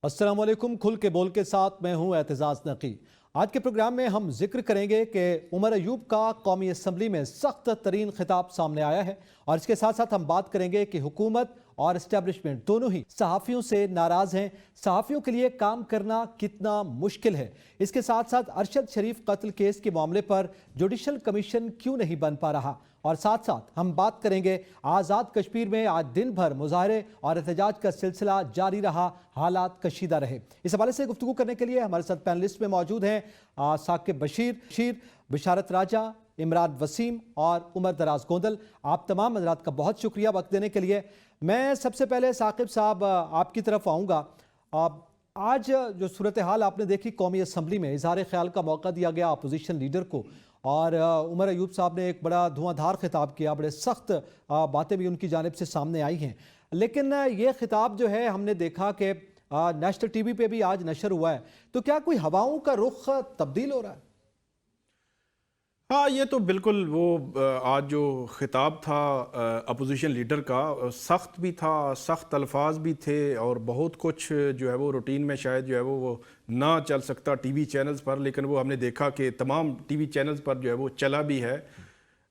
अस्सलाम वालेकुम। खुल के बोल के साथ मैं हूं एतजाज नकी। आज के प्रोग्राम में हम जिक्र करेंगे कि उमर अयूब का कौमी असम्बली में सख्त तरीन खिताब सामने आया है और इसके साथ साथ हम बात करेंगे कि हुकूमत और इस्टेब्लिशमेंट दोनों ही सहाफ़ियों से नाराज़ हैं। सहाफ़ियों के लिए काम करना कितना मुश्किल है। इसके साथ साथ अरशद शरीफ कत्ल केस के मामले पर जुडिशल कमीशन क्यों नहीं बन पा रहा, और साथ साथ हम बात करेंगे आज़ाद कश्मीर में आज दिन भर मुजाहरे और एहतजाज का सिलसिला जारी रहा, हालात कशीदा रहे। इस हवाले से गुफ्तगू करने के लिए हमारे साथ पैनलिस्ट में मौजूद हैं साकिब बशीर, बिशारत राजा, इमरान वसीम और उमर दराज गोंदल। आप तमाम हज़रात का बहुत शुक्रिया वक्त देने के लिए। मैं सबसे पहले साकिब साहब आपकी तरफ आऊँगा। आज जो सूरत हाल आपने देखी, कौमी असम्बली में इजहार ख्याल का मौका दिया गया अपोजिशन लीडर को और उमर अयूब साहब ने एक बड़ा धुआंधार खिताब किया, बड़े सख्त बातें भी उनकी जानिब से सामने आई हैं। लेकिन ये खिताब जो है हमने देखा कि नेशनल टीवी पे भी आज नशर हुआ है, तो क्या कोई हवाओं का रुख तब्दील हो रहा है? हाँ, ये तो बिल्कुल वो आज जो ख़िताब था अपोजिशन लीडर का, सख्त भी था, सख्त अल्फाज भी थे और बहुत कुछ जो है वो रूटीन में शायद जो है वो ना चल सकता टीवी चैनल्स पर, लेकिन वो हमने देखा कि तमाम टीवी चैनल्स पर जो है वो चला भी है।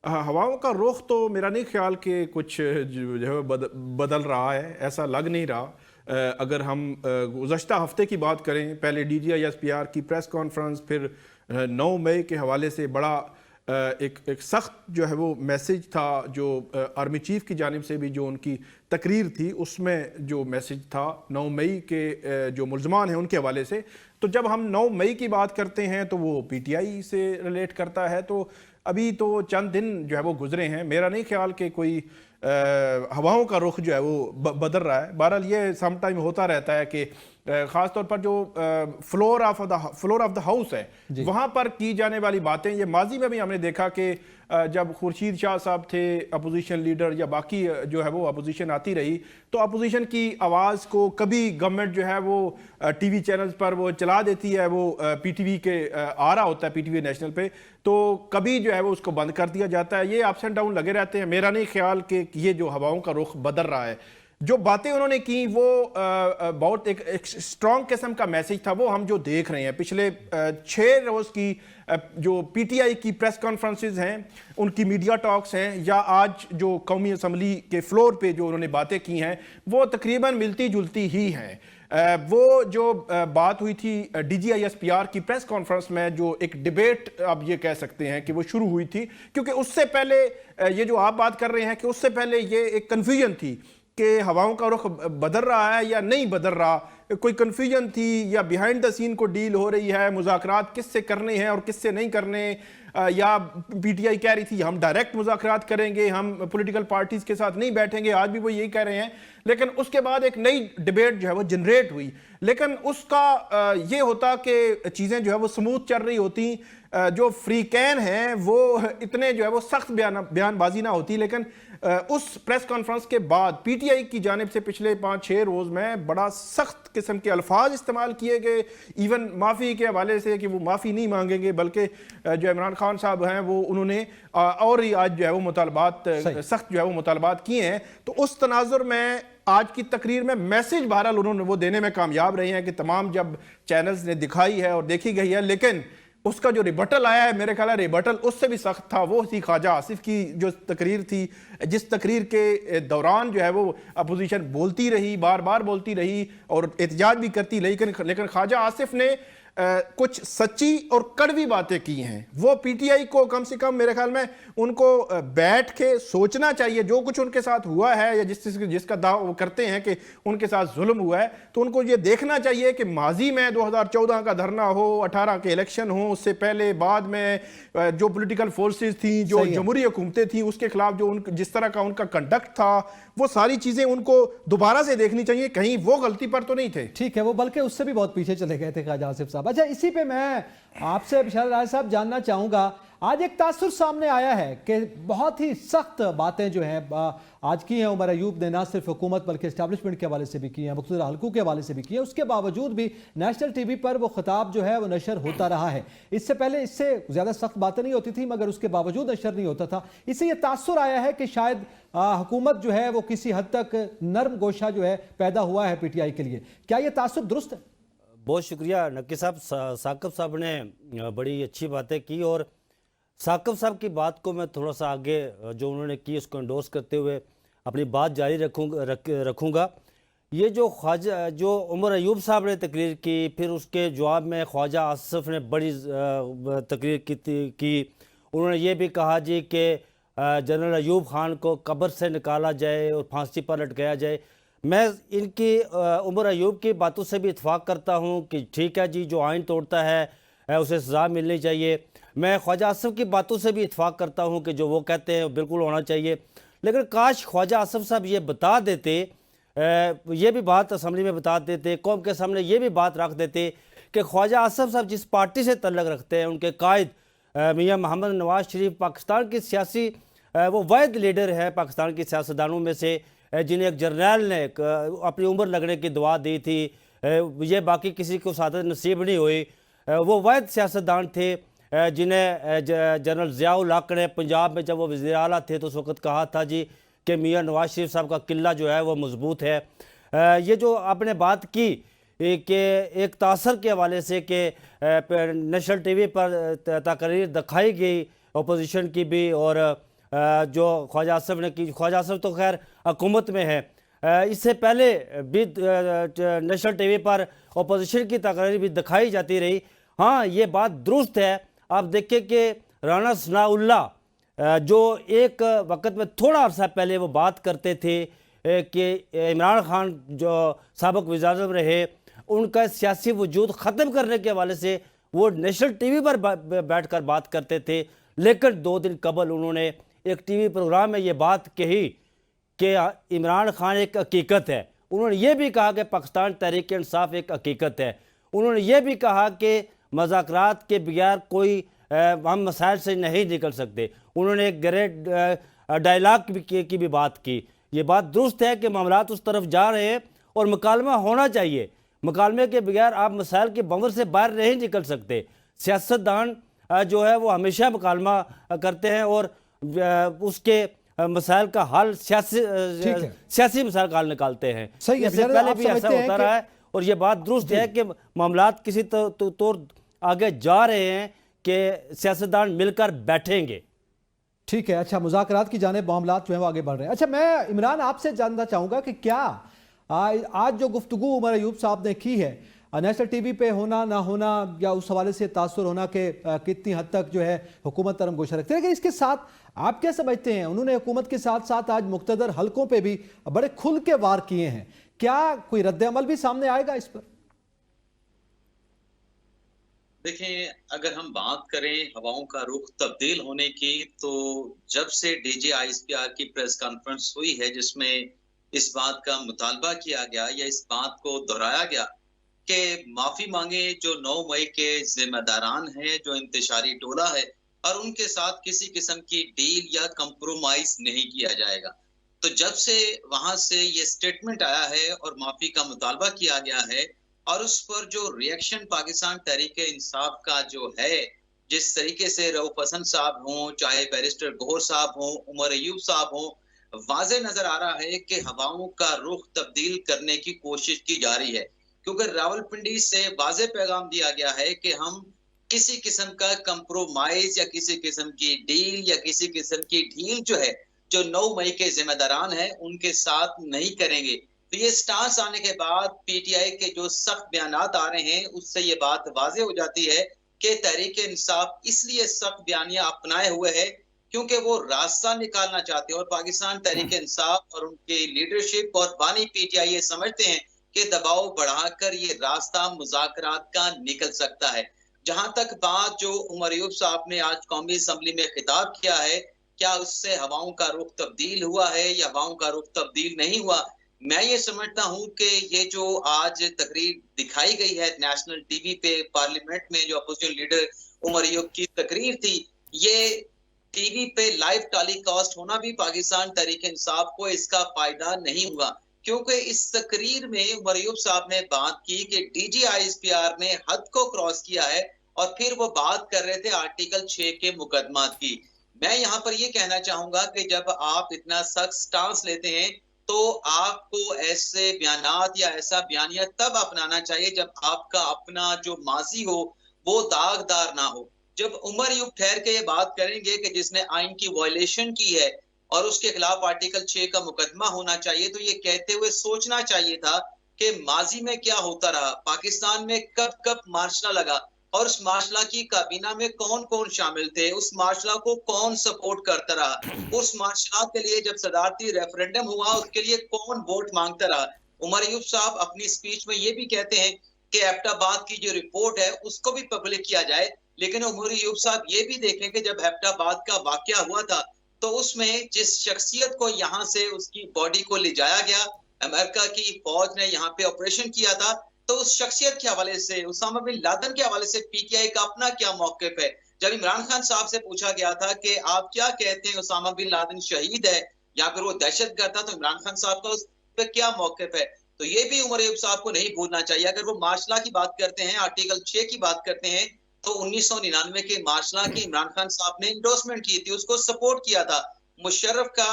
हवाओं का रुख तो मेरा नहीं ख्याल कि कुछ जो है बदल रहा है, ऐसा लग नहीं रहा। अगर हम गुज़श्ता हफ्ते की बात करें, पहले DGISPR की प्रेस कॉन्फ्रेंस, फिर 9 मई के हवाले से बड़ा एक सख्त जो है वो मैसेज था जो आर्मी चीफ की जानिब से भी जो उनकी तकरीर थी उसमें जो मैसेज था 9 मई के जो मुल्ज़मान हैं उनके हवाले से। तो जब हम 9 मई की बात करते हैं तो वो PTI से रिलेट करता है। तो अभी तो चंद दिन जो है वो गुजरे हैं, मेरा नहीं ख्याल कि कोई हवाओं का रुख जो है वो बदल रहा है। बहरहाल ये सम टाइम होता रहता है कि ख़ास तौर पर जो फ्लोर ऑफ द हाउस है वहाँ पर की जाने वाली बातें, ये माजी में भी हमने देखा कि जब खुर्शीद शाह साहब थे अपोजिशन लीडर या बाकी जो है वो अपोजिशन आती रही तो अपोजिशन की आवाज़ को कभी गवर्नमेंट जो है वो टीवी चैनल्स पर वो चला देती है, वो PTV के आ रहा होता है PTV नेशनल पे, तो कभी जो है वो उसको बंद कर दिया जाता है। ये अप्स एंड डाउन लगे रहते हैं। मेरा नहीं ख्याल कि ये जो हवाओं का रुख बदल रहा है। जो बातें उन्होंने की वो बहुत एक स्ट्रॉन्ग किस्म का मैसेज था, वो हम जो देख रहे हैं पिछले 6 रोज़ की जो PTI की प्रेस कॉन्फ्रेंसेस हैं, उनकी मीडिया टॉक्स हैं, या आज जो कौमी असम्बली के फ्लोर पे जो उन्होंने बातें की हैं वो तकरीबन मिलती जुलती ही हैं। वो जो बात हुई थी DGISPR की प्रेस कॉन्फ्रेंस में, जो एक डिबेट आप ये कह सकते हैं कि वो शुरू हुई थी, क्योंकि उससे पहले ये जो आप बात कर रहे हैं कि उससे पहले ये एक कन्फ्यूजन थी कि हवाओं का रुख बदल रहा है या नहीं बदल रहा, कोई कन्फ्यूजन थी या बिहाइंड द सीन को डील हो रही है, मुज़ाकरात किससे करने हैं और किससे नहीं करने, या PTI कह रही थी हम डायरेक्ट मुज़ाकरात करेंगे, हम पॉलिटिकल पार्टीज़ के साथ नहीं बैठेंगे, आज भी वो यही कह रहे हैं। लेकिन उसके बाद एक नई डिबेट जो है वो जनरेट हुई, लेकिन उसका ये होता कि चीज़ें जो है वो स्मूथ चल रही होती, जो फ्री कैन हैं वो इतने जो है वो सख्त बयानबाजी ना होती। लेकिन उस प्रेस कॉन्फ्रेंस के बाद PTI की जानिब से पिछले 5-6 रोज़ में बड़ा सख्त किस्म के अल्फाज इस्तेमाल किए गए, इवन माफ़ी के हवाले से कि वो माफ़ी नहीं मांगेंगे, बल्कि जो इमरान खान साहब हैं वो उन्होंने और ही आज जो है वो मुतालबात सख्त जो है वो मुतालबात किए हैं। तो उस तनाजुर में आज की तकरीर में मैसेज बहरहाल उन्होंने वो देने में कामयाब रहे हैं कि तमाम जब चैनल्स ने दिखाई है और देखी गई है, लेकिन उसका जो रिबटल आया है, मेरे ख्याल है रिबटल उससे भी सख्त था। वो थी ख्वाजा आसिफ की जो तकरीर थी, जिस तकरीर के दौरान जो है वो अपोजिशन बोलती रही, बार बार बोलती रही और एहतजाज भी करती रही, लेकिन ख्वाजा आसिफ ने कुछ सच्ची और कड़वी बातें की हैं। वो PTI को कम से कम मेरे ख्याल में उनको बैठ के सोचना चाहिए, जो कुछ उनके साथ हुआ है या जिसका दावा वो करते हैं कि उनके साथ जुल्म हुआ है, तो उनको ये देखना चाहिए कि माजी में 2014 का धरना हो, 18 के इलेक्शन हो, उससे पहले बाद में जो पॉलिटिकल फोर्सेस थी, जो जमहूरी हुकूमतें थी, उसके खिलाफ जो जिस तरह का उनका कंडक्ट था, वो सारी चीज़ें उनको दोबारा से देखनी चाहिए, कहीं वो गलती पर तो नहीं थे। ठीक है, वो बल्कि उससे भी बहुत पीछे चले गए थे ख्वाजा आसिफ साहब। खिताब। अच्छा, इसी पे मैं आपसे बिशारत राय साहब जानना चाहूँगा, आज एक तासुर सामने आया है कि बहुत ही सख्त बातें जो हैं आज की हैं उमर अयूब ने, ना सिर्फ हुकूमत बल्कि इस्टेब्लिशमेंट के हवाले से भी की हैं, मुख्तलिफ हल्कों के हवाले से भी की हैं। उसके बावजूद भी नेशनल टीवी पर वो खिताब जो है वो नशर होता रहा है। इससे पहले इससे ज़्यादा सख्त बातें नहीं होती थी, मगर उसके बावजूद नशर नहीं होता था। इससे ये तासुर आया है कि शायद हुकूमत जो है वो किसी हद तक नरम गोशा जो है पैदा हुआ है PTI के लिए। क्या ये तासुर दुरुस्त है? बहुत शुक्रिया नक्की साहब। साकिब साहब ने बड़ी अच्छी बातें की, और साकिब साहब की बात को मैं थोड़ा सा आगे जो उन्होंने की उसको एंडोर्स करते हुए अपनी बात जारी रखूँगा। ये जो उमर अयूब साहब ने तकरीर की, फिर उसके जवाब में ख्वाजा आसिफ ने बड़ी तकरीर की। उन्होंने ये भी कहा जी कि जनरल अयूब खान को कब्र से निकाला जाए और फांसी पर लटकाया जाए। मैं इनकी उमर अयूब की बातों से भी इत्फाक करता हूँ कि ठीक है जी, जो आइन तोड़ता है उसे सज़ा मिलनी चाहिए। मैं ख्वाजा आसिफ की बातों से भी इत्फाक करता हूँ कि जो वो कहते हैं बिल्कुल होना चाहिए। लेकिन काश ख्वाजा आसिफ साहब ये बता देते, ये भी बात असम्बली में बता देते, कौम के सामने ये भी बात रख देते कि ख्वाजा आसिफ साहब जिस पार्टी से तल्लक रखते हैं, उनके कायद मियाँ मोहम्मद नवाज शरीफ पाकिस्तान की सियासी वो वाहिद लीडर है पाकिस्तान के सियासतदानों में से जिन्हें एक जर्नैल ने अपनी उम्र लगने की दुआ दी थी। ये बाकी किसी को सादत नसीब नहीं हुई। वो वाहिद सियासतदान थे जिन्हें जनरल ज़िया-उल हक ने पंजाब में जब वो वज़ीर आला थे तो उस वक़्त कहा था जी कि मियाँ नवाज शरीफ साहब का किला जो है वो मजबूत है। ये जो आपने बात की कि एक तासर के हवाले से कि नेशनल टीवी पर तकरीर दिखाई गई अपोजिशन की भी, और जो ख्वाजा आसिफ ने की, ख्वाजा आसिफ तो खैर हुकूमत में है, इससे पहले भी नेशनल टीवी पर अपोजिशन की तकरीर भी दिखाई जाती रही। हाँ, ये बात दुरुस्त है। आप देखिए कि राना सनाउल्लाह जो एक वक्त में थोड़ा अर्सा पहले वो बात करते थे कि इमरान खान जो साबिक वज़ीर-ए-आज़म रहे, उनका सियासी वजूद ख़त्म करने के हवाले से वो नेशनल टीवी पर बैठकर बात करते थे। लेकिन 2 दिन कबल उन्होंने एक टीवी प्रोग्राम में ये बात कही कि इमरान खान एक हकीकत है। उन्होंने ये भी कहा कि पाकिस्तान तहरीक इंसाफ एक हकीकत है। उन्होंने ये भी कहा कि मज़ाकरात के बगैर कोई हम मसाइल से नहीं निकल सकते। उन्होंने एक ग्रेट डायलॉग की भी बात की। ये बात दुरुस्त है कि मामलात उस तरफ जा रहे हैं और मुकालमा होना चाहिए। मुकालमे के बगैर आप मसाइल के बंवर से बाहर नहीं निकल सकते। सियासतदान जो है वो हमेशा मुकालमा करते हैं और उसके मसाइल का हल सियासी मसाइल का हल निकालते हैं। इससे पहले भी ऐसा होता रहा है, और ये बात दुरुस्त है कि मामलात किसी तौर आगे जा रहे हैं कि सियासतदान मिलकर बैठेंगे। ठीक है। अच्छा, मुज़ाकरात की जानिब मामलात जो है वो आगे बढ़ रहे हैं। अच्छा, मैं इमरान आपसे जानना चाहूँगा कि क्या आज जो गुफ्तगू उमर अयूब साहब ने की है, नेशनल टीवी पे होना ना होना या उस हवाले से तासुर होना कि कितनी हद तक जो है हुकूमत तरम गोशा रखती है, लेकिन इसके साथ आप क्या समझते हैं, उन्होंने हुकूमत के साथ साथ आज मुख्तदर हलकों पे भी बड़े खुल के वार किए हैं, क्या कोई रद्द अमल भी सामने आएगा इस पर? देखें, अगर हम बात करें हवाओं का रुख तब्दील होने की, तो जब से डीजी ISPR की प्रेस कॉन्फ्रेंस हुई है जिसमें इस बात का मुतालबा किया गया या इस बात को दोहराया गया कि माफी मांगे जो 9 मई के जिम्मेदारान हैं, जो इंतशारी टोला है, और उनके साथ किसी किस्म की डील या कंप्रोमाइज नहीं किया जाएगा। तो जब से वहां से ये स्टेटमेंट आया है और माफी का मुतालबा किया गया है, और उस पर जो रिएक्शन पाकिस्तान तहरीक इंसाफ का जो है, जिस तरीके से रऊफ हसन साहब हों, चाहे बैरिस्टर गौहर साहब हों, उमर अयूब साहब हों, वाज़े नजर आ रहा है कि हवाओं का रुख तब्दील करने की कोशिश की जा रही है। क्योंकि रावलपिंडी से वाज़े पैगाम दिया गया है कि हम किसी किस्म का कंप्रोमाइज या किसी किस्म की डील या किसी किस्म की ढील जो है, जो 9 मई के जिम्मेदारान हैं उनके साथ नहीं करेंगे। तो ये स्टांस आने के बाद PTI के जो सख्त बयानात आ रहे हैं, उससे ये बात वाज़े हो जाती है कि तहरीक इंसाफ इसलिए सख्त बयानियां अपनाए हुए है क्योंकि वो रास्ता निकालना चाहते हैं, और पाकिस्तान तहरीक इंसाफ और उनकी लीडरशिप और बानी PTI ये समझते हैं कि दबाव बढ़ाकर ये रास्ता मुज़ाकरात का निकल सकता है। जहां तक बात जो उमर अयूब साहब ने आज कौमी असम्बली में खिताब किया है, क्या उससे हवाओं का रुख तब्दील हुआ है या हवाओं का रुख तब्दील नहीं हुआ, मैं ये समझता हूं कि ये जो आज तकरीर दिखाई गई है नेशनल टीवी पे पार्लियामेंट में, जो अपोजिशन लीडर उमर अयूब की तकरीर थी, ये टीवी पे लाइव टेलीकास्ट होना भी पाकिस्तान तहरीक इंसाफ को इसका फायदा नहीं हुआ, क्योंकि इस तकरीर में उमर अयूब साहब ने बात की कि DGISPR ने हद को क्रॉस किया है, और फिर वो बात कर रहे थे आर्टिकल 6 के मुकदमात की। मैं यहाँ पर ये कहना चाहूंगा कि जब आप इतना सख्त स्टांस लेते हैं तो आपको ऐसे बयानात या ऐसा बयानिया तब अपनाना चाहिए जब आपका अपना जो माजी हो वो दागदार ना हो। जब उमर अयूब ठहर के ये बात करेंगे कि जिसने आइन की वायलेशन की है और उसके खिलाफ आर्टिकल 6 का मुकदमा होना चाहिए, तो ये कहते हुए सोचना चाहिए था कि माजी में क्या होता रहा, पाकिस्तान में कब कब मार्शला लगा और उस मार्शला की काबीना में कौन कौन शामिल थे, उस मार्शला को कौन सपोर्ट करता रहा, उस मार्शला के लिए जब सदारती रेफरेंडम हुआ उसके लिए कौन वोट मांगता रहा। उमर अयूब साहब अपनी स्पीच में ये भी कहते हैं कि एबटाबाद की जो रिपोर्ट है उसको भी पब्लिक किया जाए, लेकिन उमर अयूब साहब ये भी देखें कि जब एबटाबाद का वाकया हुआ था तो उसमें जिस शख्सियत को यहाँ से उसकी बॉडी को ले जाया गया, अमेरिका की फौज ने यहाँ पे ऑपरेशन किया था, तो उस शख्सियत के हवाले से, उसामा बिन लादेन के हवाले से PTI का अपना क्या मौक़िफ़ है। जब इमरान खान साहब से पूछा गया था कि आप क्या कहते हैं, उसामा बिन लादेन शहीद है या फिर वो दहशतगर्द था, तो इमरान खान साहब का उस पर क्या मौक़िफ़ है, तो ये भी उमर अयूब साहब को नहीं भूलना चाहिए। अगर वो मार्शला की बात करते हैं, आर्टिकल 6 की बात करते हैं, तो 1999 के मार्शला की इमरान खान साहब ने इंडोर्समेंट की थी, उसको सपोर्ट किया था। मुशर्रफ का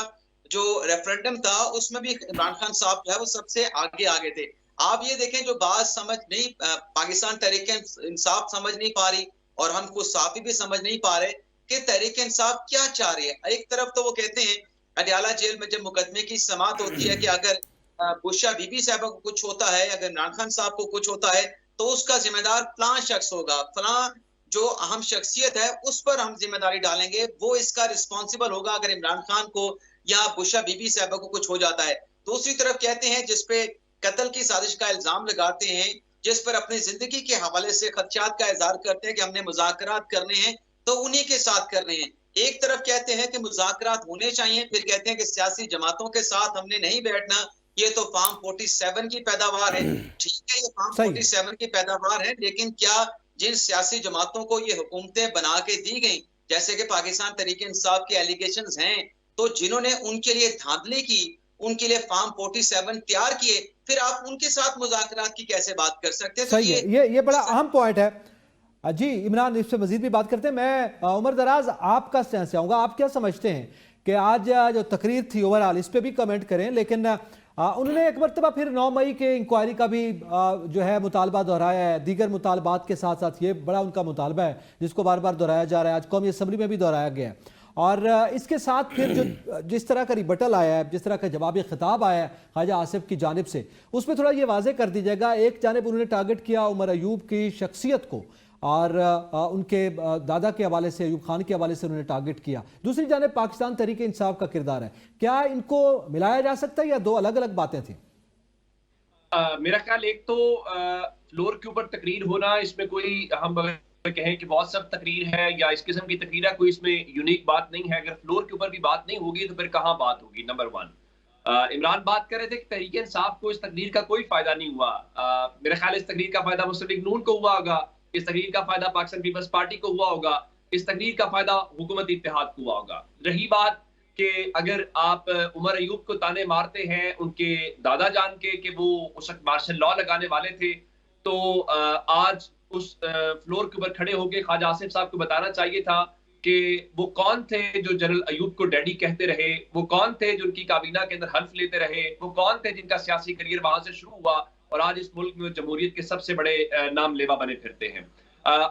जो रेफरेंडम था उसमें भी इमरान खान साहब जो है वो सबसे आगे थे। आप ये देखें, जो बात समझ नहीं, पाकिस्तान तहरीक इंसाफ समझ नहीं पा रही और हम खुद साफी भी समझ नहीं पा रहे कि तहरीक इंसाफ क्या चाह रही है। एक तरफ तो वो कहते हैं अडयाला जेल में जब मुकदमे की समाअत होती है कि अगर बुशरा बीबी साहब को कुछ होता है, अगर इमरान खान साहब को कुछ होता है तो उसका जिम्मेदार फलां शख्स होगा, फलां जो अहम शख्सियत है उस पर हम जिम्मेदारी डालेंगे, वो इसका रिस्पॉन्सिबल होगा अगर इमरान खान को या बुशरा बीबी साहब को कुछ हो जाता है। दूसरी तरफ कहते हैं जिस पे कत्ल की साजिश का इल्जाम लगाते हैं, जिस पर अपनी जिंदगी के हवाले से खदशात का इजहार करते हैं कि हमने मुज़ाकरात करने हैं तो उन्हीं के साथ करने हैं। एक तरफ कहते हैं कि मुज़ाकरात होने चाहिए, फिर कहते हैं कि सियासी जमातों के साथ हमने नहीं बैठना, ये तो फार्म 47 की पैदावार है। ठीक है, ये फार्म 47 की पैदावार है, लेकिन क्या जिन सियासी जमातों को ये हुकूमतें बना के दी गई, जैसे कि पाकिस्तान तहरीक इंसाफ के एलिगेशंस हैं, तो जिन्होंने उनके लिए धांधली की, उनके लिए फार्म 47 तैयार किए, फिर आप उनके साथ मुज़ाकरात की कैसे बात कर सकते हैं? सही है, ये बड़ा अहम पॉइंट है। जी इमरान, इससे मजीद भी बात करते हैं। मैं उमर दराज आपका स्टैंड से आऊँगा, आप क्या समझते हैं कि आज जो तकरीर थी ओवरऑल, इस पर भी कमेंट करें, लेकिन उन्होंने एक मरतबा फिर 9 मई के इंक्वायरी का भी जो है मुतालबा दोहराया है, दीगर मुतालबात के साथ साथ ये बड़ा उनका मुतालबा है जिसको बार बार दोहराया जा रहा है, आज कौमी असम्बली में भी दोहराया गया है। और इसके साथ फिर जो जिस तरह का रिबटल आया है, जिस तरह का जवाबी खिताब आया है ख्वाजा आसिफ की जानिब से, उसमें थोड़ा ये वाज़ेह कर दीजिएगा। एक जानिब उन्होंने टारगेट किया उमर अयूब की शख्सियत को और उनके दादा के हवाले से, अयूब खान के हवाले से उन्होंने टारगेट किया, दूसरी जानिब पाकिस्तान तहरीक इंसाफ का किरदार है। क्या इनको मिलाया जा सकता है या दो अलग अलग बातें थी? मेरा ख्याल एक तो फ्लोर के ऊपर तकरीर होना, इसमें कोई हम कहें कि बहुत सब तकरीर है या इस किस्म की तकरीर है, कोई इसमें यूनिक बात नहीं है। अगर फ्लोर के ऊपर भी बात नहीं होगी तो फिर कहाँ बात होगी? नंबर 1, इमरान बात कर रहे थे कि तहरीक इंसाफ को इस तकरीर का कोई फायदा नहीं हुआ। मेरा ख्याल इस तकरीर का फायदा मुस्लिम लीग नून को हुआ होगा, इस तकरीर का फायदा पाकिस्तान पीपल्स पार्टी को हुआ होगा, इस तकरीर का फायदा हुकूमत इत्तेहाद को हुआ होगा। रही बात कि अगर आप उमर अयूब को ताने मारते हैं उनके दादा जान के कि वो उस वक्त मार्शल लॉ लगाने वाले थे, तो आज उस फ्लोर के ऊपर खड़े होकर ख्वाजा आसिफ साहब को बताना चाहिए था कि वो कौन थे जो जनरल अयूब को डैडी कहते रहे, वो कौन थे जो उनकी काबीना के अंदर हल्फ लेते रहे, वो कौन थे जिनका सियासी करियर वहां से शुरू हुआ और आज इस मुल्क में जमहूरियत के सबसे बड़े नाम लेवा बने फिरते हैं।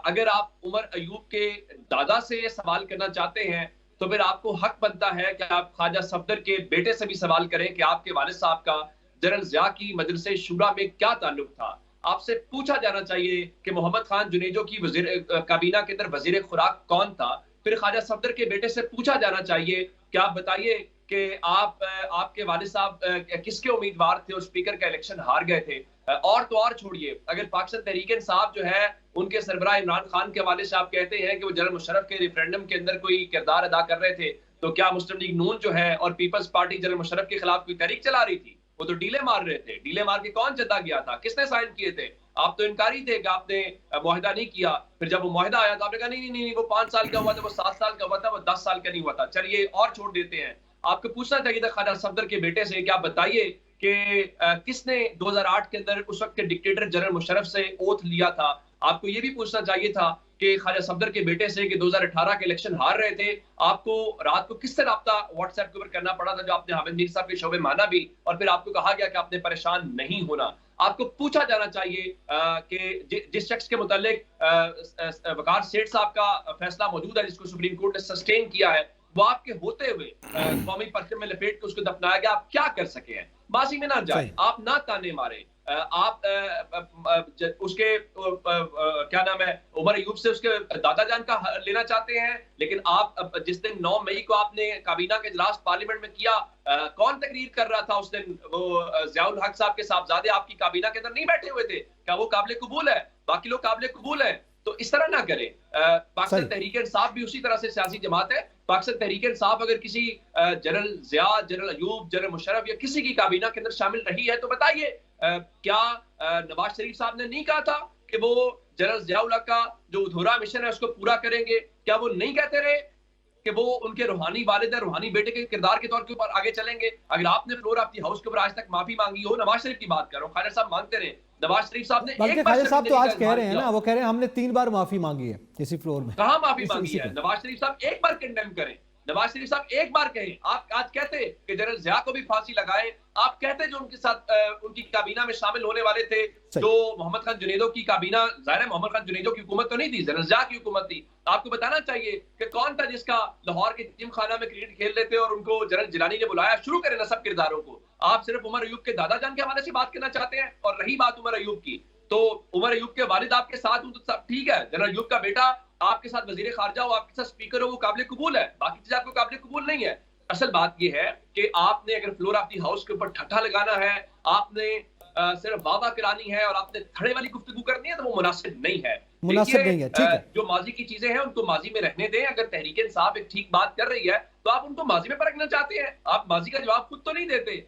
अगर आप उमर अयूब के दादा से ये सवाल करना चाहते हैं तो फिर आपको हक बनता है कि आप ख्वाजा सफदर के बेटे से भी सवाल करें कि आपके वालिद साहब का जनरल ज़िया की मजलिस शूरा में क्या ताल्लुक था। आपसे पूछा जाना चाहिए कि मोहम्मद खान जुनेजो की वजीर काबीना के अंदर वजीर खुराक कौन था। फिर ख्वाजा सफदर के बेटे से पूछा जाना चाहिए कि आप बताइए कि आपके वालिद साहब किसके उम्मीदवार थे और स्पीकर का इलेक्शन हार गए थे। और तो और छोड़िए, अगर पाकिस्तान तहरीक इंसाफ जो है उनके सरबराह इमरान खान के हवाले से आप कहते हैं कि वो जनरल मुशर्रफ के रेफरेंडम के अंदर कोई किरदार अदा कर रहे थे, तो क्या मुस्लिम लीग नून जो है और पीपल्स पार्टी जनरल मुशर्रफ के खिलाफ कोई तहरीक चला रही थी? وہ تو ڈیلے مار رہے تھے. ڈیلے مار کے کون چندا گیا تھا, کس نے سائن کیے تھے؟ آپ تو انکاری تھے کہ آپ نے معاہدہ نہیں کیا. پھر جب وہ معاہدہ آیا تو آپ نے کہا نہیں وہ 5 سال کا ہوا تھا, وہ 7 سال کا ہوا تھا, وہ 10 سال کا نہیں ہوا تھا. چلیے اور چھوڑ دیتے ہیں. آپ کو پوچھنا چاہیے تھا خواجہ صفدر کے بیٹے سے کہ آپ بتائیے کہ کس نے 2008 کے اندر اس وقت کے ڈکٹیٹر جنرل مشرف سے اوتھ لیا تھا. آپ کو یہ بھی پوچھنا چاہیے تھا کہ خواجہ صفدر کے بیٹے سے کہ 2018 کے الیکشن ہار رہے تھے, آپ کو رات کو کس سے رابطہ واٹس ایپ کے اوپر کرنا پڑا تھا, جو آپ نے حامد میر صاحب کے شعبے مانا بھی, اور پھر آپ کو کہا گیا کہ آپ نے پریشان نہیں ہونا. آپ کو پوچھا جانا چاہیے کہ جس شخص کے متعلق وقار سیٹھ صاحب کا فیصلہ موجود ہے, جس کو سپریم کورٹ نے سسٹین کیا ہے, وہ آپ کے ہوتے ہوئے قومی پرچم میں لپیٹ کے اس کو دفنایا گیا. آپ کیا کر سکے ہیں؟ ماضی میں نہ جائیں, آپ نہ تانے مارے. آپ اس کے کیا نام ہے عمر ایوب سے اس کے دادا جان کا لینا چاہتے ہیں, لیکن آپ جس دن 9 مئی کو آپ نے کابینہ کے اجلاس پارلیمنٹ میں کیا, کون تقریر کر رہا تھا اس دن؟ وہ ضیاء الحق صاحب کے صاحبزادے آپ کی کابینہ کے اندر نہیں بیٹھے ہوئے تھے؟ کیا وہ قابل قبول ہے؟ باقی لوگ قابل قبول ہیں. تو اس طرح نہ کریں. پاکستان تحریک انصاف بھی اسی طرح سے سیاسی جماعت ہے. پاکستان تحریک انصاف اگر کسی general Zia, general Ayub, general Musharraf یا کسی کی کابینہ کے اندر شامل رہی ہے تو بتائیے, کیا نواز شریف صاحب نے نہیں کہا تھا کہ وہ جنرل ضیاء الحق کا جو ادھورا مشن ہے اس کو پورا کریں گے؟ کیا وہ نہیں کہتے رہے کہ وہ ان کے روحانی والد ہیں, روحانی بیٹے کے کردار کے طور کے اوپر آگے چلیں گے؟ اگر آپ نے فلور آف دی ہاؤس کے اوپر آج تک معافی مانگی ہو, نواز شریف کی بات کر رہا ہوں, خواجہ صاحب مانگتے رہے, نواز شریف صاحب نے بلکہ خواجہ صاحب تو آج کہہ رہے ہیں نا, وہ کہہ رہے ہیں ہم نے 3 بار معافی مانگی ہے اسی فلور میں. کہاں معافی مانگی ہے؟ نواز شریف صاحب ایک بار کنڈیم کریں, نواز شریف صاحب ایک بار کہیں. آپ آج کہتے کہ جنرل ضیاء کو بھی پھانسی لگائیں, آپ کہتے جو ان کے ساتھ ان کی کابینہ میں شامل ہونے والے تھے, جو محمد خان جنیدو کی کابینہ, ظاہر ہے محمد خان جنیدو کی حکومت تو نہیں تھی, جنرل ضیاء کی حکومت تھی. آپ کو بتانا چاہیے کہ کون تھا جس کا لاہور کے جم خانہ میں کرکٹ کھیل رہے تھے اور ان کو جنرل جیلانی نے بلایا. شروع کریں نسب کرداروں کو. آپ صرف عمر ایوب کے دادا جان کے حوالے سے بات کرنا چاہتے ہیں. اور رہی بات عمر ایوب کی, تو عمر ایوب کے والد آپ کے ساتھ ہوں تو سب ٹھیک ہے, جنرل ایوب کا بیٹا آپ کے ساتھ وزیر خارجہ ہو, آپ کے ساتھ اسپیکر ہو, وہ قابل قبول ہے. باقی چیزیں آپ کو قابل قبول نہیں ہے. اصل بات یہ ہے کہ آپ نے اگر فلور آف دی ہاؤس کے اوپر ٹھٹھا لگانا ہے, آپ نے صرف واہ واہ کرانی ہے اور آپ نے تھڑے والی گفتگو کرنی ہے, تو وہ مناسب نہیں ہے. مناسب نہیں ہے. ٹھیک ہے, جو ماضی کی چیزیں ہیں ان کو ماضی میں رہنے دیں. اگر تحریک انصاف ایک ٹھیک بات کر رہی ہے تو آپ ان کو ماضی میں پرکھنا چاہتے ہیں, آپ ماضی کا جواب خود تو نہیں دیتے.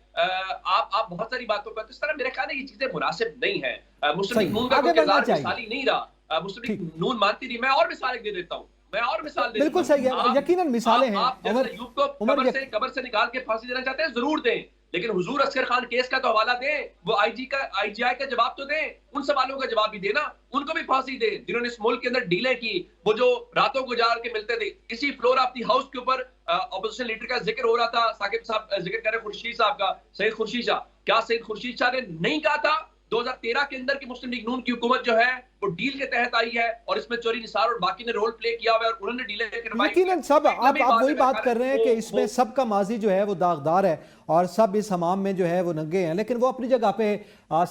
آپ بہت ساری باتوں پر, اس طرح میرے خیال ہے یہ چیزیں مناسب نہیں ہیں. مسلم لیگ نون کا کوئی کردار مثالی نہیں رہا. مسلم لیگ نون مانتی نہیں. میں اور مثال دے دیتا ہوں, میں اور مثال دے دیتا ہوں. بالکل صحیح ہے, یقیناً مثالیں ہیں. آپ جنرل ایوب کو قبر سے نکال کے پھانسی دینا چاہتے ہیں, ضرور دیں, لیکن حضور اصغر خان کیس کا تو حوالہ دیں, وہ آئی جی آئی کا جواب تو دیں, ان سوالوں کا جواب بھی دینا, ان کو بھی پھانسی دیں جنہوں نے اس ملک کے اندر ڈیلیں کی, وہ جو راتوں کو جا کے ملتے تھے. اسی فلور آف دی ہاؤس کے اوپر اپوزیشن لیڈر کا ذکر ہو رہا تھا, ثاقب صاحب ذکر کر رہے خورشید صاحب کا, سید خورشید شاہ. کیا سید خورشید شاہ نے نہیں کہا تھا 2013 کے اندر کی مسلم لیگ نون کی حکومت جو ہے وہ ڈیل کے تحت آئی ہے اور اس میں چوری نثار اور باقی نے رول پلے کیا ہوا ہے اور انہوں نے ڈیلیں کروائی. یقیناً سب آپ وہی بات کر رہے ہیں کہ اس میں سب کا ماضی جو ہے وہ داغدار ہے اور سب اس حمام میں جو ہے وہ ننگے ہیں, لیکن وہ اپنی جگہ پہ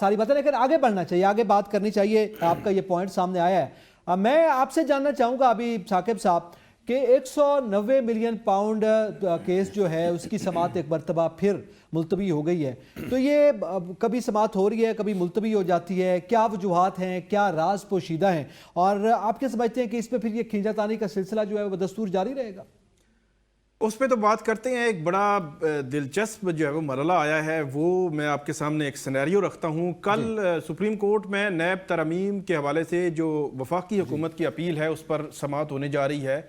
ساری باتیں, لیکن آگے بڑھنا چاہیے, آگے بات کرنی چاہیے. آپ کا یہ پوائنٹ سامنے آیا ہے. میں آپ سے جاننا چاہوں گا ابھی ثاقب صاحب کہ 190 ملین پاؤنڈ کیس جو ہے اس کی سماعت ایک مرتبہ پھر ملتوی ہو گئی ہے, تو یہ کبھی سماعت ہو رہی ہے, کبھی ملتوی ہو جاتی ہے, کیا وجوہات ہیں, کیا راز پوشیدہ ہیں, اور آپ کیا سمجھتے ہیں کہ اس میں پھر یہ کھینچا تانی کا سلسلہ جو ہے وہ دستور جاری رہے گا؟ اس پہ تو بات کرتے ہیں. ایک بڑا دلچسپ جو ہے وہ مرحلہ آیا ہے, وہ میں آپ کے سامنے ایک سینیریو رکھتا ہوں. کل سپریم کورٹ میں نیب ترمیم کے حوالے سے جو وفاقی حکومت کی اپیل ہے اس پر سماعت ہونے جا رہی ہے.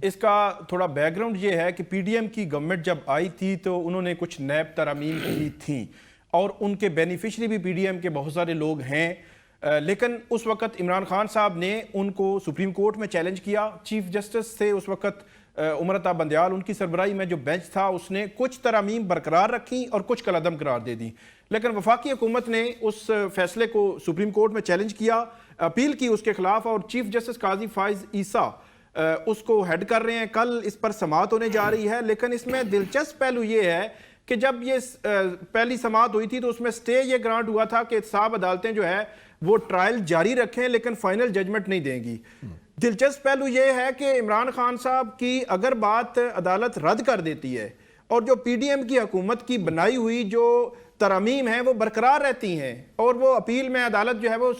اس کا تھوڑا بیک گراؤنڈ یہ ہے کہ پی ڈی ایم کی گورنمنٹ جب آئی تھی تو انہوں نے کچھ نیب ترامیم کی تھیں اور ان کے بینیفیشری بھی پی ڈی ایم کے بہت سارے لوگ ہیں, لیکن اس وقت عمران خان صاحب نے ان کو سپریم کورٹ میں چیلنج کیا. چیف جسٹس تھے اس وقت عمر عطا بندیال, ان کی سربراہی میں جو بینچ تھا اس نے کچھ ترامیم برقرار رکھی اور کچھ کالعدم قرار دے دی, لیکن وفاقی حکومت نے اس فیصلے کو سپریم کورٹ میں چیلنج کیا, اپیل کی اس کے خلاف, اور چیف جسٹس قاضی فائز عیسیٰ اس کو ہیڈ کر رہے ہیں. کل اس پر سماعت ہونے جا رہی ہے, لیکن اس میں دلچسپ پہلو یہ ہے کہ جب یہ پہلی سماعت ہوئی تھی تو اس میں سٹے یہ گرانٹ ہوا تھا کہ احتساب عدالتیں جو ہے وہ ٹرائل جاری رکھیں لیکن فائنل ججمنٹ نہیں دیں گی. دلچسپ پہلو یہ ہے کہ عمران خان صاحب کی اگر بات عدالت رد کر دیتی ہے اور جو پی ڈی ایم کی حکومت کی بنائی ہوئی جو ترامیم ہیں وہ برقرار رہتی ہیں اور وہ اپیل میں عدالت جو ہے وہ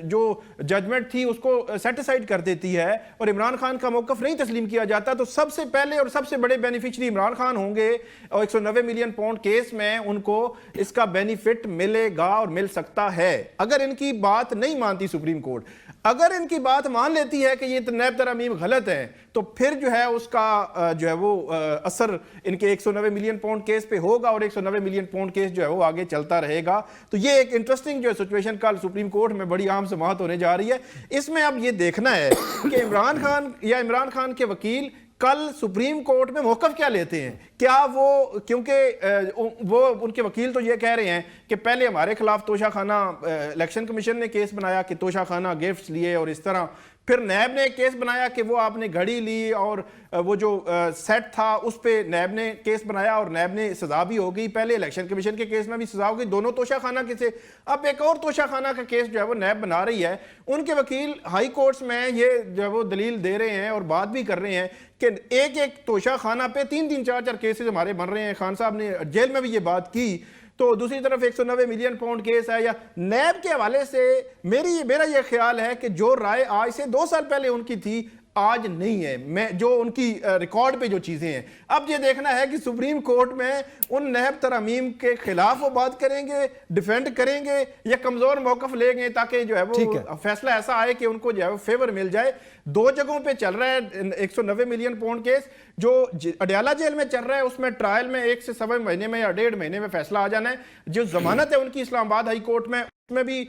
جو ججمنٹ تھی اس کو سیٹیسائیڈ کر دیتی ہے اور عمران خان کا موقف نہیں تسلیم کیا جاتا، تو سب سے پہلے اور سب سے بڑے بینیفیشری عمران خان ہوں گے اور 190 ملین پاؤنڈ کیس میں ان کو اس کا بینیفٹ ملے گا اور مل سکتا ہے اگر ان کی بات نہیں مانتی سپریم کورٹ۔ اگر ان کی بات مان لیتی ہے کہ یہ نیب ترامیم غلط ہیں تو پھر جو ہے اس کا جو ہے وہ اثر ان کے 190 ملین پاؤنڈ کیس پہ ہوگا اور 190 ملین پاؤنڈ کیس جو ہے وہ آگے چلتا رہے گا۔ تو یہ ایک انٹرسٹنگ جو ہے سچویشن کل سپریم کورٹ میں بڑی عام سماعت ہونے جا رہی ہے۔ اس میں اب یہ دیکھنا ہے کہ عمران خان کے وکیل کل سپریم کورٹ میں موقف کیا لیتے ہیں۔ کیا وہ، کیونکہ وہ ان کے وکیل تو یہ کہہ رہے ہیں کہ پہلے ہمارے خلاف توشہ خانہ الیکشن کمیشن نے کیس بنایا کہ توشہ خانہ گفٹس لیے اور اس طرح، پھر نیب نے ایک کیس بنایا کہ وہ آپ نے گھڑی لی اور وہ جو سیٹ تھا اس پہ نیب نے کیس بنایا اور نیب نے سزا بھی ہو گئی، پہلے الیکشن کمیشن کے کیس میں بھی سزا ہو گئی، دونوں توشہ خانہ کے سے۔ اب ایک اور توشہ خانہ کا کیس جو ہے وہ نیب بنا رہی ہے۔ ان کے وکیل ہائی کورٹس میں یہ جو ہے وہ دلیل دے رہے ہیں اور بات بھی کر رہے ہیں کہ ایک توشہ خانہ پہ 3-4 کیسز ہمارے بن رہے ہیں۔ خان صاحب نے جیل میں بھی یہ بات کی۔ تو دوسری طرف 190 ملین پاؤنڈ کیس ہے۔ یا نیب کے حوالے سے میرا یہ خیال ہے کہ جو رائے آج سے 2 سال پہلے ان کی تھی آج نہیں ہے، جو ان کی ریکارڈ پہ جو چیزیں ہیں۔ اب یہ دیکھنا ہے کہ سپریم کورٹ میں ان نیب ترامیم کے خلاف وہ بات کریں گے، ڈیفینڈ کریں گے یا کمزور موقف لیں گے تاکہ جو ہے وہ فیصلہ ایسا آئے کہ ان کو جو ہے وہ فیور مل جائے۔ 2 جگہوں پہ چل رہا ہے 190 ملین پاؤنڈ کیس، جو اڈیالہ جیل میں چل رہا ہے اس میں ٹرائل میں 1 سے 1.25 مہینے میں یا 1.5 مہینے میں فیصلہ آ جانا ہے۔ جو ضمانت ہے ان کی اسلام آباد ہائی کورٹ میں، اس میں بھی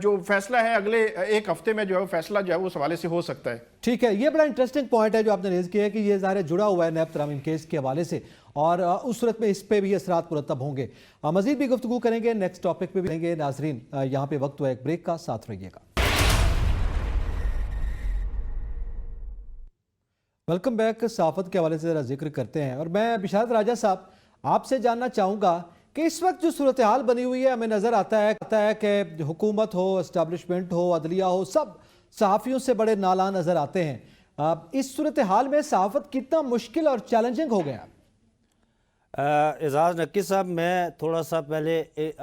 جو فیصلہ ہے اگلے 1 ہفتے میں جو ہے فیصلہ جو ہے اس حوالے سے ہو سکتا ہے۔ ٹھیک ہے، یہ بڑا انٹرسٹنگ پوائنٹ ہے جو آپ نے ریز کیا ہے کہ یہ ظاہر جڑا ہوا ہے نیب ترامیم کیس کے حوالے سے اور اس صورت میں اس پہ بھی اثرات مرتب ہوں گے۔ مزید بھی گفتگو کریں گے، نیکسٹ ٹاپک پہ بھی کریں گے۔ ناظرین یہاں پہ وقت ہوا ایک بریک کا، ساتھ رہیے گا۔ Welcome back. صحافت کے حوالے سے ذرا ذکر کرتے ہیں اور میں بشارت راجہ صاحب آپ سے جاننا چاہوں گا کہ اس وقت جو صورتحال بنی ہوئی ہے، ہمیں نظر آتا ہے کہ حکومت ہو، اسٹیبلشمنٹ ہو، عدلیہ ہو، سب صحافیوں سے بڑے نالاں نظر آتے ہیں۔ اس صورتحال میں صحافت کتنا مشکل اور چیلنجنگ ہو گیا؟ اعزاز نقی صاحب، میں تھوڑا سا پہلے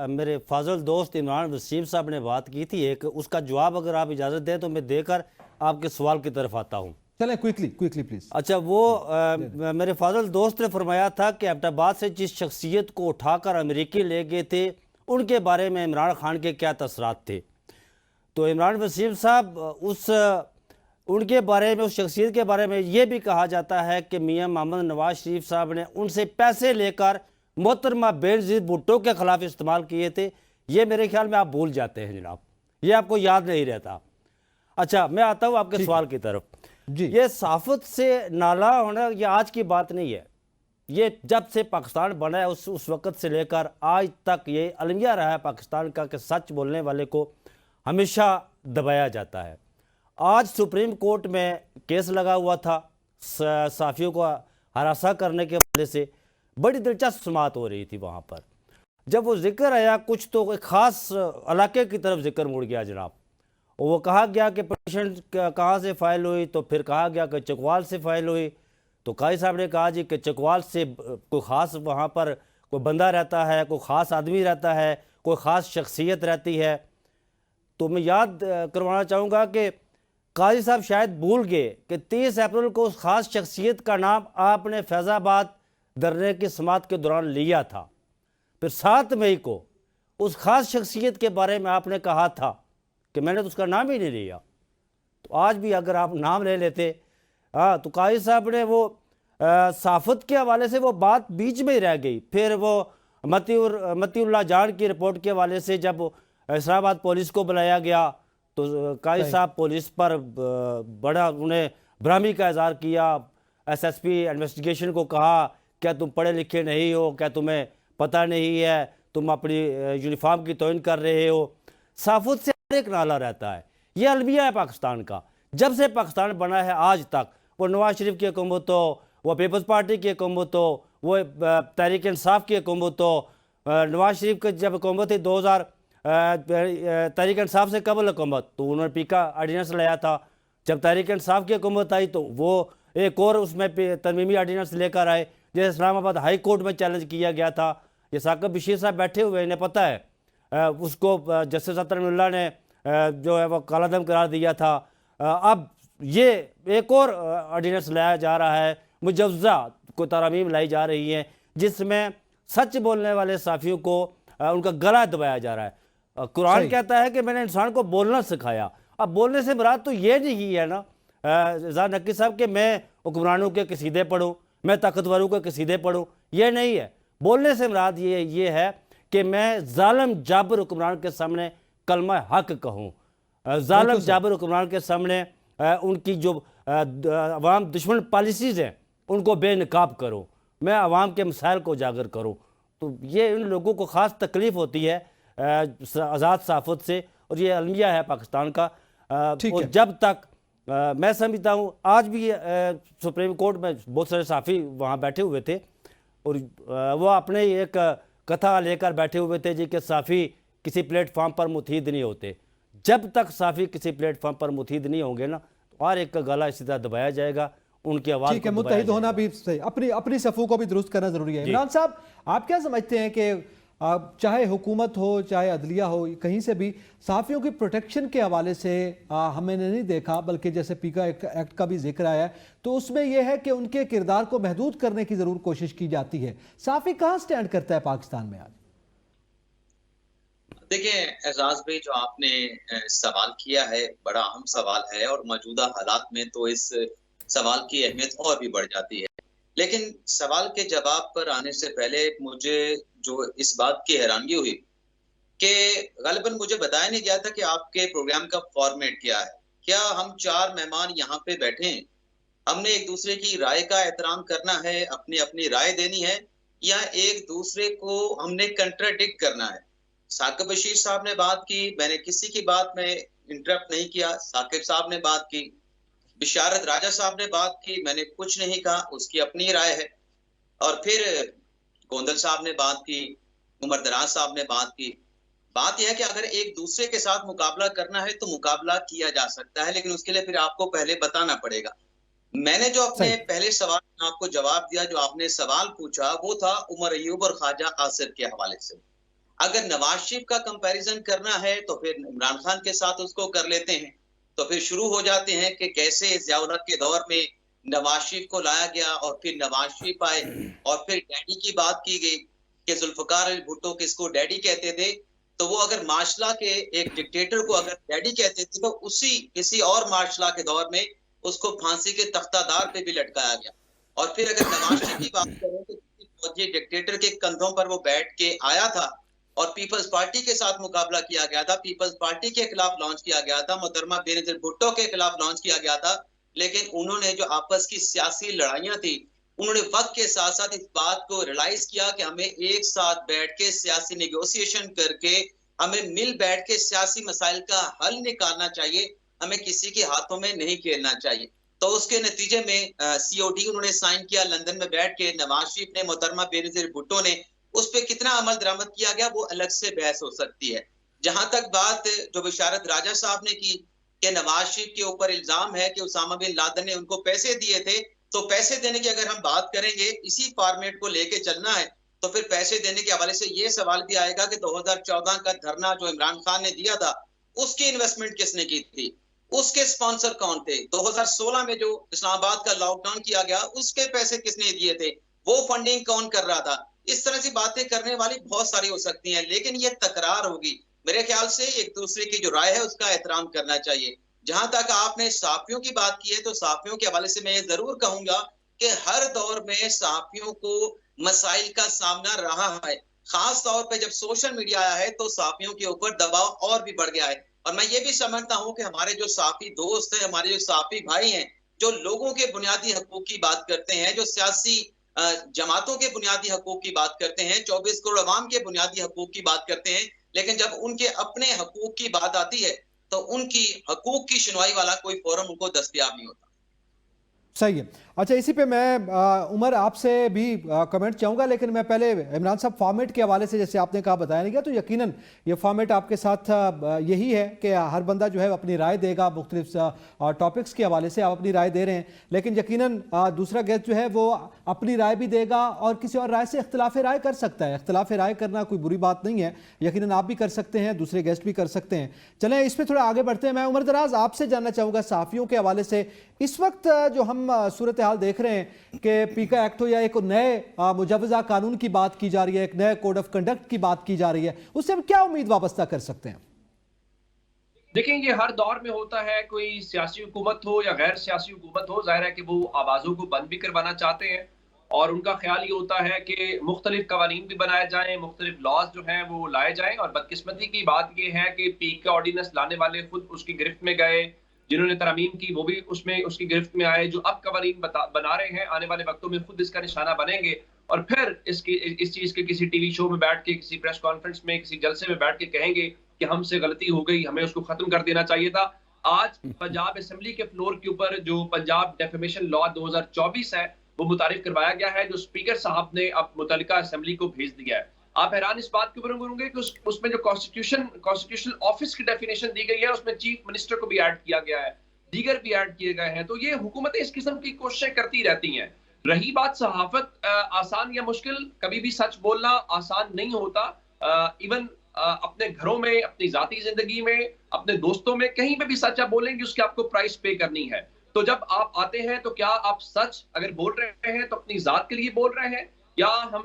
میرے فاضل دوست عمران وسیم صاحب نے بات کی تھی ایک، اس کا جواب اگر آپ اجازت دیں تو میں دے کر آپ کے سوال کی طرف آتا ہوں۔ چلیں کوئکلی پلیز۔ اچھا، وہ میرے فاضل دوست نے فرمایا تھا کہ ایبٹ آباد سے جس شخصیت کو اٹھا کر امریکی لے گئے تھے ان کے بارے میں عمران خان کے کیا تاثرات تھے۔ تو عمران وسیم صاحب ان کے بارے میں، اس شخصیت کے بارے میں یہ بھی کہا جاتا ہے کہ میاں محمد نواز شریف صاحب نے ان سے پیسے لے کر محترمہ بینظیر بھٹو کے خلاف استعمال کیے تھے۔ یہ میرے خیال میں آپ بھول جاتے ہیں جناب، یہ آپ کو یاد نہیں رہتا۔ اچھا، میں آتا ہوں آپ کے سوال کی طرف۔ یہ صحافت سے نالاں ہونا یہ آج کی بات نہیں ہے، یہ جب سے پاکستان بنا ہے اس وقت سے لے کر آج تک یہ المیہ رہا ہے پاکستان کا کہ سچ بولنے والے کو ہمیشہ دبایا جاتا ہے۔ آج سپریم کورٹ میں کیس لگا ہوا تھا صحافیوں کو ہراساں کرنے کے حوالے سے، بڑی دلچسپ سماعت ہو رہی تھی وہاں پر۔ جب وہ ذکر آیا کچھ تو ایک خاص علاقے کی طرف ذکر مڑ گیا جناب، وہ کہا گیا کہ پٹیشن کہاں سے فائل ہوئی، تو پھر کہا گیا کہ چکوال سے فائل ہوئی۔ تو قاضی صاحب نے کہا جی کہ چکوال سے کوئی خاص وہاں پر کوئی بندہ رہتا ہے، کوئی خاص آدمی رہتا ہے، کوئی خاص شخصیت رہتی ہے۔ تو میں یاد کروانا چاہوں گا کہ قاضی صاحب شاید بھول گئے کہ 30 اپریل کو اس خاص شخصیت کا نام آپ نے فیض آباد دھرنے کی سماعت کے دوران لیا تھا، پھر 7 مئی کو اس خاص شخصیت کے بارے میں آپ نے کہا تھا کہ میں نے تو اس کا نام ہی نہیں لیا۔ تو آج بھی اگر آپ نام لے لیتے تو قاضی صاحب نے وہ صحافت کے حوالے سے وہ بات بیچ میں ہی رہ گئی۔ پھر وہ متی اللہ جان کی رپورٹ کے حوالے سے جب اسلام آباد پولیس کو بلایا گیا تو قاضی صاحب پولیس پر بڑا انہیں برہمی کا اظہار کیا۔ ایس پی انویسٹیگیشن کو کہا کیا تم پڑھے لکھے نہیں ہو، کیا تمہیں پتہ نہیں ہے، تم اپنی یونیفارم کی توہین کر رہے ہو۔ صحافت سے ایک نالا رہتا ہے، یہ المیہ ہے پاکستان کا۔ جب سے پاکستان بنا ہے آج تک، وہ نواز شریف کی حکومت ہو، وہ پیپلز پارٹی کی حکومت ہو، وہ تحریک انصاف کی حکومت ہو، نواز شریف کی جب حکومت تھی 2000 تحریک انصاف سے قبل حکومت، تو انہوں نے پیکا آرڈیننس لایا تھا۔ جب تحریک انصاف کی حکومت آئی تو وہ ایک اور اس میں ترمیمی آرڈیننس لے کر آئے، جیسے اسلام آباد ہائی کورٹ میں چیلنج کیا گیا تھا، یہ ثاقب بشیر صاحب بیٹھے ہوئے انہیں پتہ ہے اس کو جسٹس اطہر امین اللہ نے جو ہے وہ کالا دم قرار دیا تھا. اب یہ ایک اور آرڈیننس لایا جا رہا ہے, مجوزہ کو ترامیم لائی جا رہی ہیں جس میں سچ بولنے والے صحافیوں کو ان کا گلا دبایا جا رہا ہے. قرآن کہتا ہے کہ میں نے انسان کو بولنا سکھایا. اب بولنے سے مراد تو یہ نہیں ہے نا اظہار نقوی صاحب کہ میں حکمرانوں کے قصیدے پڑھوں, میں طاقتوروں کے قصیدے پڑھوں, یہ نہیں ہے. بولنے سے مراد یہ ہے کہ میں ظالم جابر حکمران کے سامنے کلمہ حق کہوں, ظالم جابر حکمران کے سامنے ان کی جو عوام دشمن پالیسیز ہیں ان کو بے نقاب کروں, میں عوام کے مسائل کو اجاگر کروں. تو یہ ان لوگوں کو خاص تکلیف ہوتی ہے آزاد صحافت سے, اور یہ المیہ ہے پاکستان کا. اور جب تک میں سمجھتا ہوں آج بھی سپریم کورٹ میں بہت سارے صحافی وہاں بیٹھے ہوئے تھے اور وہ اپنے ایک کتھا لے کر بیٹھے ہوئے تھے جی کہ صحافی کسی پلیٹ فارم پر متحد نہیں ہوتے. جب تک صحافی کسی پلیٹ فارم پر متحد نہیں ہوں گے نا, اور ایک کا گلا اسی طرح دبایا جائے گا, ان کی آواز ٹھیک ہے, متحد ہونا بھی صحیح, اپنی صفوں کو بھی درست کرنا ضروری ہے. عمران صاحب آپ کیا سمجھتے ہیں کہ چاہے حکومت ہو چاہے عدلیہ ہو, کہیں سے بھی صحافیوں کی پروٹیکشن کے حوالے سے ہمیں نے نہیں دیکھا, بلکہ جیسے پیکا ایکٹ کا بھی ذکر آیا ہے تو اس میں یہ ہے کہ ان کے کردار کو محدود کرنے کی ضرور کوشش کی جاتی ہے. صحافی کہاں سٹینڈ کرتا ہے پاکستان میں آج؟ دیکھیں اعزاز بھائی, جو آپ نے سوال کیا ہے بڑا اہم سوال ہے, اور موجودہ حالات میں تو اس سوال کی اہمیت اور بھی بڑھ جاتی ہے. لیکن سوال کے جواب پر آنے سے پہلے مجھے جو اس بات کی حیرانگی ہوئی کہ غالباً مجھے بتایا نہیں گیا تھا کہ آپ کے پروگرام کا فارمیٹ کیا ہے. کیا ہم 4 مہمان یہاں پہ بیٹھے ہیں, ہم نے ایک دوسرے کی رائے کا احترام کرنا ہے, اپنی رائے دینی ہے, یا ایک دوسرے کو ہم نے کنٹراڈکٹ کرنا ہے؟ ثاقب بشیر صاحب نے بات کی, میں نے کسی کی بات میں انٹرپٹ نہیں کیا. ثاقب صاحب نے بات کی, بشارت راجہ صاحب نے بات کی, میں نے کچھ نہیں کہا, اس کی اپنی رائے ہے. اور پھر گوندل صاحب نے بات کی, عمر دراز صاحب نے بات کی. بات یہ ہے کہ اگر ایک دوسرے کے ساتھ مقابلہ کرنا ہے تو مقابلہ کیا جا سکتا ہے, لیکن اس کے لیے پھر آپ کو پہلے بتانا پڑے گا. میں نے جو اپنے پہلے سوال میں آپ کو جواب دیا, جو آپ نے سوال پوچھا وہ تھا عمر ایوب اور خواجہ آصف کے حوالے سے. اگر نواز شریف کا کمپیریزن کرنا ہے تو پھر عمران خان کے ساتھ اس کو کر لیتے ہیں, تو پھر شروع ہو جاتے ہیں کہ کیسے ضیاء الحق کے دور میں نواز شریف کو لایا گیا اور پھر نواز شریف آئے, اور پھر ڈیڈی کی بات کی گئی کہ ذوالفقار علی بھٹو کس کو ڈیڈی کہتے تھے. تو وہ اگر مارشل کے ایک ڈکٹیٹر کو اگر ڈیڈی کہتے تھے تو کسی اور مارشل کے دور میں اس کو پھانسی کے تختہ دار پہ بھی لٹکایا گیا. اور پھر اگر نواز شریف کی بات کریں تو کسی فوجی ڈکٹیٹر کے کندھوں پر وہ بیٹھ کے آیا تھا اور پیپلز پارٹی کے ساتھ مقابلہ کیا گیا تھا, پیپلز پارٹی کے خلاف لانچ کیا گیا تھا, محترمہ بینظیر بھٹو کے خلاف لانچ کیا گیا تھا. لیکن انہوں نے جو آپس کی سیاسی لڑائیاں تھی, انہوں نے وقت کے ساتھ ساتھ اس بات کو ریلائز کیا کہ ہمیں ایک ساتھ بیٹھ کے سیاسی نیگوسیشن کر کے ہمیں مل بیٹھ کے سیاسی مسائل کا حل نکالنا چاہیے, ہمیں کسی کے ہاتھوں میں نہیں کھیلنا چاہیے. تو اس کے نتیجے میں COD انہوں نے سائن کیا لندن میں بیٹھ کے. نواز شریف نے, محترمہ بینظیر بھٹو نے, اس پہ کتنا عمل درآمد کیا گیا وہ الگ سے بحث ہو سکتی ہے. جہاں تک بات جو بشارت راجہ صاحب نے کی کہ نواز شریف کے اوپر الزام ہے کہ اسامہ بن لادن نے ان کو پیسے دیے تھے, تو پیسے دینے کی اگر ہم بات کریں گے, اسی فارمیٹ کو لے کے چلنا ہے, تو پھر پیسے دینے کے حوالے سے یہ سوال بھی آئے گا کہ 2014 کا دھرنا جو عمران خان نے دیا تھا اس کی انویسٹمنٹ کس نے کی تھی, اس کے سپانسر کون تھے, 2016 میں جو اسلام آباد کا لاک ڈاؤن کیا گیا اس کے پیسے کس نے دیے تھے, وہ فنڈنگ کون کر رہا تھا. اس طرح سے باتیں کرنے والی بہت ساری ہو سکتی ہیں, لیکن یہ تکرار ہوگی. میرے خیال سے ایک دوسرے کی جو رائے ہے اس کا احترام کرنا چاہیے. جہاں تک آپ نے صحافیوں کی بات کی ہے تو صحافیوں کے حوالے سے میں یہ ضرور کہوں گا کہ ہر دور میں صحافیوں کو مسائل کا سامنا رہا ہے. خاص طور پہ جب سوشل میڈیا آیا ہے تو صحافیوں کے اوپر دباؤ اور بھی بڑھ گیا ہے. اور میں یہ بھی سمجھتا ہوں کہ ہمارے جو صحافی دوست ہیں, ہمارے جو صحافی بھائی ہیں, جو لوگوں کے بنیادی حقوق کی بات کرتے ہیں, جو سیاسی جماعتوں کے بنیادی حقوق کی بات کرتے ہیں, 24 کروڑ عوام کے بنیادی حقوق کی بات کرتے ہیں, لیکن جب ان کے اپنے حقوق کی بات آتی ہے تو ان کی حقوق کی شنوائی والا کوئی فورم ان کو دستیاب نہیں ہوتا. صحیح ہے. अच्छा, इसी पे मैं उमर आपसे भी कमेंट चाहूँगा, लेकिन मैं पहले इमरान साहब फॉर्मेट के हवाले से, जैसे आपने कहा बताया नहीं गया, तो यकीनन ये फॉर्मेट आपके साथ यही है कि हर बंदा जो है अपनी राय देगा मुख्तलिफ टॉपिक्स के हवाले से। आप अपनी राय दे रहे हैं, लेकिन यकीनन दूसरा गेस्ट जो है वो अपनी राय भी देगा और किसी और राय से इख्तिलाफ राय कर सकता है। इख्तिलाफ राय करना कोई बुरी बात नहीं है, यकीनन आप भी कर सकते हैं, दूसरे गेस्ट भी कर सकते हैं। चलें इस पर थोड़ा आगे बढ़ते हैं। मैं उमर दराज आपसे जानना चाहूँगा सहाफ़ियों के हवाले से, इस वक्त जो हम सूरत हाल देख रहे हैं कि पीका एक्ट हो या एक नए मुजवजा कानून की बात की जा रही है, एक नए कोड ऑफ कंडक्ट की बात की जा रही है, उससे हम क्या उम्मीद वाबस्ता कर सकते हैं? देखें, ये हर दौर में होता है, कोई सियासी हुकूमत हो या गैर सियासी हुकूमत हो, जाहिर है कि वो आवाज़ों को बंद भी करवाना चाहते हैं और उनका ख्याल ये होता है कि मुख्तलिफ कवानीन भी बनाए जाएं, मुख्तलिफ लॉज जो हैं वो लाए जाएं। और बदकिस्मती की बात ये है कि पीक का ऑर्डिनेंस लाने वाले खुद उसकी गिरफ्त में गए, जिन्होंने तरमीम की वो भी उसमें उसकी गिरफ्त में आए, जो अब कवानीन बना रहे हैं आने वाले वक्तों में खुद इसका निशाना बनेंगे और फिर इस चीज़ के किसी टीवी शो में बैठ के, किसी प्रेस कॉन्फ्रेंस में, किसी जलसे में बैठ के कहेंगे कि हमसे गलती हो गई, हमें उसको खत्म कर देना चाहिए था। आज पंजाब असेंबली के फ्लोर के ऊपर जो पंजाब डेफेमेशन लॉ 2024 है वो मुतारिफ करवाया गया है, जो स्पीकर साहब ने अब मुतल्लिका असेंबली को भेज दिया है। आप हैरान इस बात के ऊपर होंगे कि उसमें जो कॉन्स्टिट्यूशनल ऑफिस की डेफिनेशन दी गई है उसमें चीफ मिनिस्टर को भी ऐड किया गया है, दीगर भी ऐड किए गए हैं। तो ये हुकूमतें इस किस्म की कोशिशें करती रहती हैं। रही बात सहाफत, आसान या मुश्किल, कभी भी सच बोलना आसान नहीं होता। इवन अपने घरों में, अपनी जाती जिंदगी में, अपने दोस्तों में, कहीं पे भी सच आप बोलेंगे उसकी आपको प्राइस पे करनी है। तो जब आप आते हैं तो क्या आप सच अगर बोल रहे हैं तो अपनी जात के लिए बोल रहे हैं या हम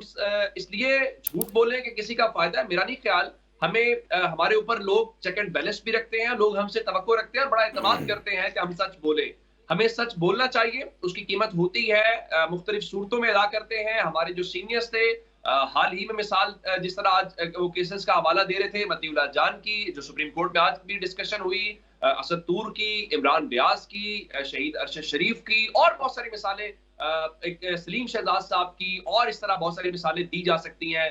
इसलिए झूठ बोलें कि किसी का फायदा है? मेरा नहीं ख्याल। हमें हमारे ऊपर लोग चेक एंड बैलेंस भी रखते हैं, लोग हमसे तवक्को रखते हैं और बड़ा एतमाद करते हैं कि हम सच बोले। हमें सच बोलना चाहिए, उसकी कीमत होती है, मुख्तलिफ सूरतों में अदा करते हैं। हमारे जो सीनियर्स थे, हाल ही में मिसाल जिस तरह आज वो केसेस का हवाला दे रहे थे, मतीउल्लाह जान की जो सुप्रीम कोर्ट में आज भी डिस्कशन हुई, असद तूर की, इमरान रियाज की, शहीद अरशद शरीफ की और बहुत सारी मिसालें, एक सलीम शहजाद साहब की, और इस तरह बहुत सारी मिसालें दी जा सकती हैं।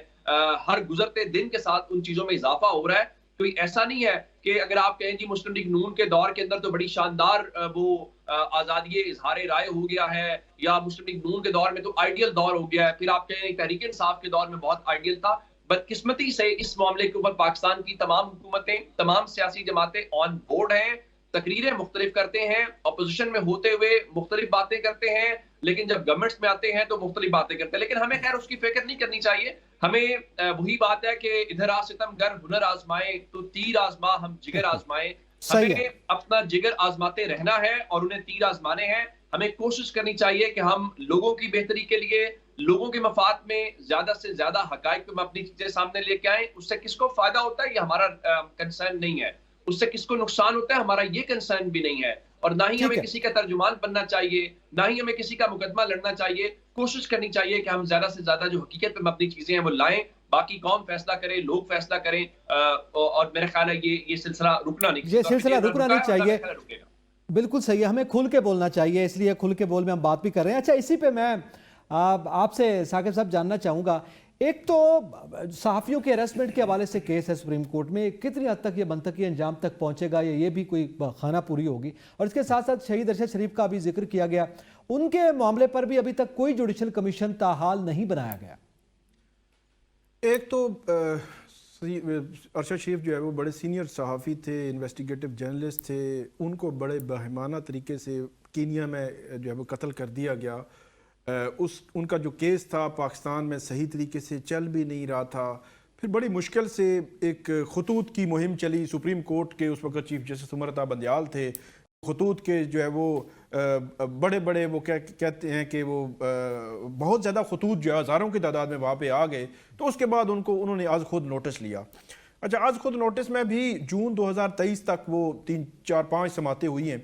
हर गुजरते दिन के साथ उन चीजों में इजाफा हो रहा है। कोई ऐसा नहीं है कि अगर आप कहें जी मुस्लिम लीग नून के दौर के अंदर तो बड़ी शानदार वो आजादी इजहार राय हो गया है, या मुस्लिम लीग नून के दौर में तो आइडियल दौर हो गया है, फिर आप कहें तहरीक इंसाफ के दौर में बहुत आइडियल था। बदकिस्मती से इस मामले के ऊपर पाकिस्तान की तमाम हुकूमतें, तमाम सियासी जमातें ऑन बोर्ड हैं, तकरीरें मुख्तलिफ करते हैं, अपोजिशन में होते हुए मुख्तलिफ बातें करते हैं, लेकिन जब गवर्नमेंट्स में आते हैं तो मुख्तलिफ बातें करते हैं। लेकिन हमें खैर उसकी फिक्र नहीं करनी चाहिए। हमें वही बात है कि इधर आ सितम गर हुनर आजमाए तो तीर आजमा हम जिगर आजमाए। हमें अपना जिगर आजमाते रहना है और उन्हें तीर आजमाने हैं। हमें कोशिश करनी चाहिए कि हम लोगों की बेहतरी के लिए, लोगों के मफाद में ज्यादा से ज्यादा हकाइक पे अपनी चीजें सामने लेके आए। उससे किसको फायदा होता है ये हमारा कंसर्न नहीं है, उससे किसको नुकसान होता है हमारा ये कंसर्न भी नहीं है। और ना ही हमें किसी का तर्जुमान बनना चाहिए, ना ही हमें किसी का मुकदमा लड़ना चाहिए। कोशिश करनी चाहिए कि हम ज्यादा से ज्यादा जो हकीकत में अपनी चीजें हैं वो लाएं, बाकी कौम फैसला करे, लोग फैसला करें। और मेरा ख्याल है ये सिलसिला रुकना नहीं, ये सिलसिला रुकना नहीं चाहिए। बिल्कुल सही है, हमें खुल के बोलना चाहिए, इसलिए खुल के बोल में हम बात भी कर रहे हैं। अच्छा, इसी पे मैं आपसे साकिब साहब जानना चाहूँगा, एक तो सहाफ़ियों के अरेस्टमेंट के हवाले से केस है सुप्रीम कोर्ट में, कितनी हद तक ये मनतकी अंजाम तक पहुंचेगा, ये भी कोई खाना पूरी होगी? और इसके साथ साथ शहीद अरशद शरीफ का भी जिक्र किया गया, उनके मामले पर भी अभी तक कोई जुडिशल कमीशन ताहाल नहीं बनाया गया। एक तो अरशद शरीफ जो है वो बड़े सीनियर सहाफ़ी थे, इन्वेस्टिगेटिव जर्नलिस्ट थे, उनको बड़े बहमाना तरीके से कीनिया में जो है वो कत्ल कर दिया गया। उनका जो केस था पाकिस्तान में सही तरीके से चल भी नहीं रहा था। फिर बड़ी मुश्किल से एक खतूत की मुहिम चली, सुप्रीम कोर्ट के उस वक्त चीफ जस्टिस उमर अता बंदियाल थे, खतूत के जो है वो बड़े बड़े वो कहते हैं कि वो बहुत ज़्यादा खतूत जो है हज़ारों की तादाद में वहाँ पे आ गए। तो उसके बाद उन्होंने आज खुद नोटिस लिया। अच्छा, आज खुद नोटिस में भी जून 2023 तक वो 3, 4, 5 समातें हुई हैं,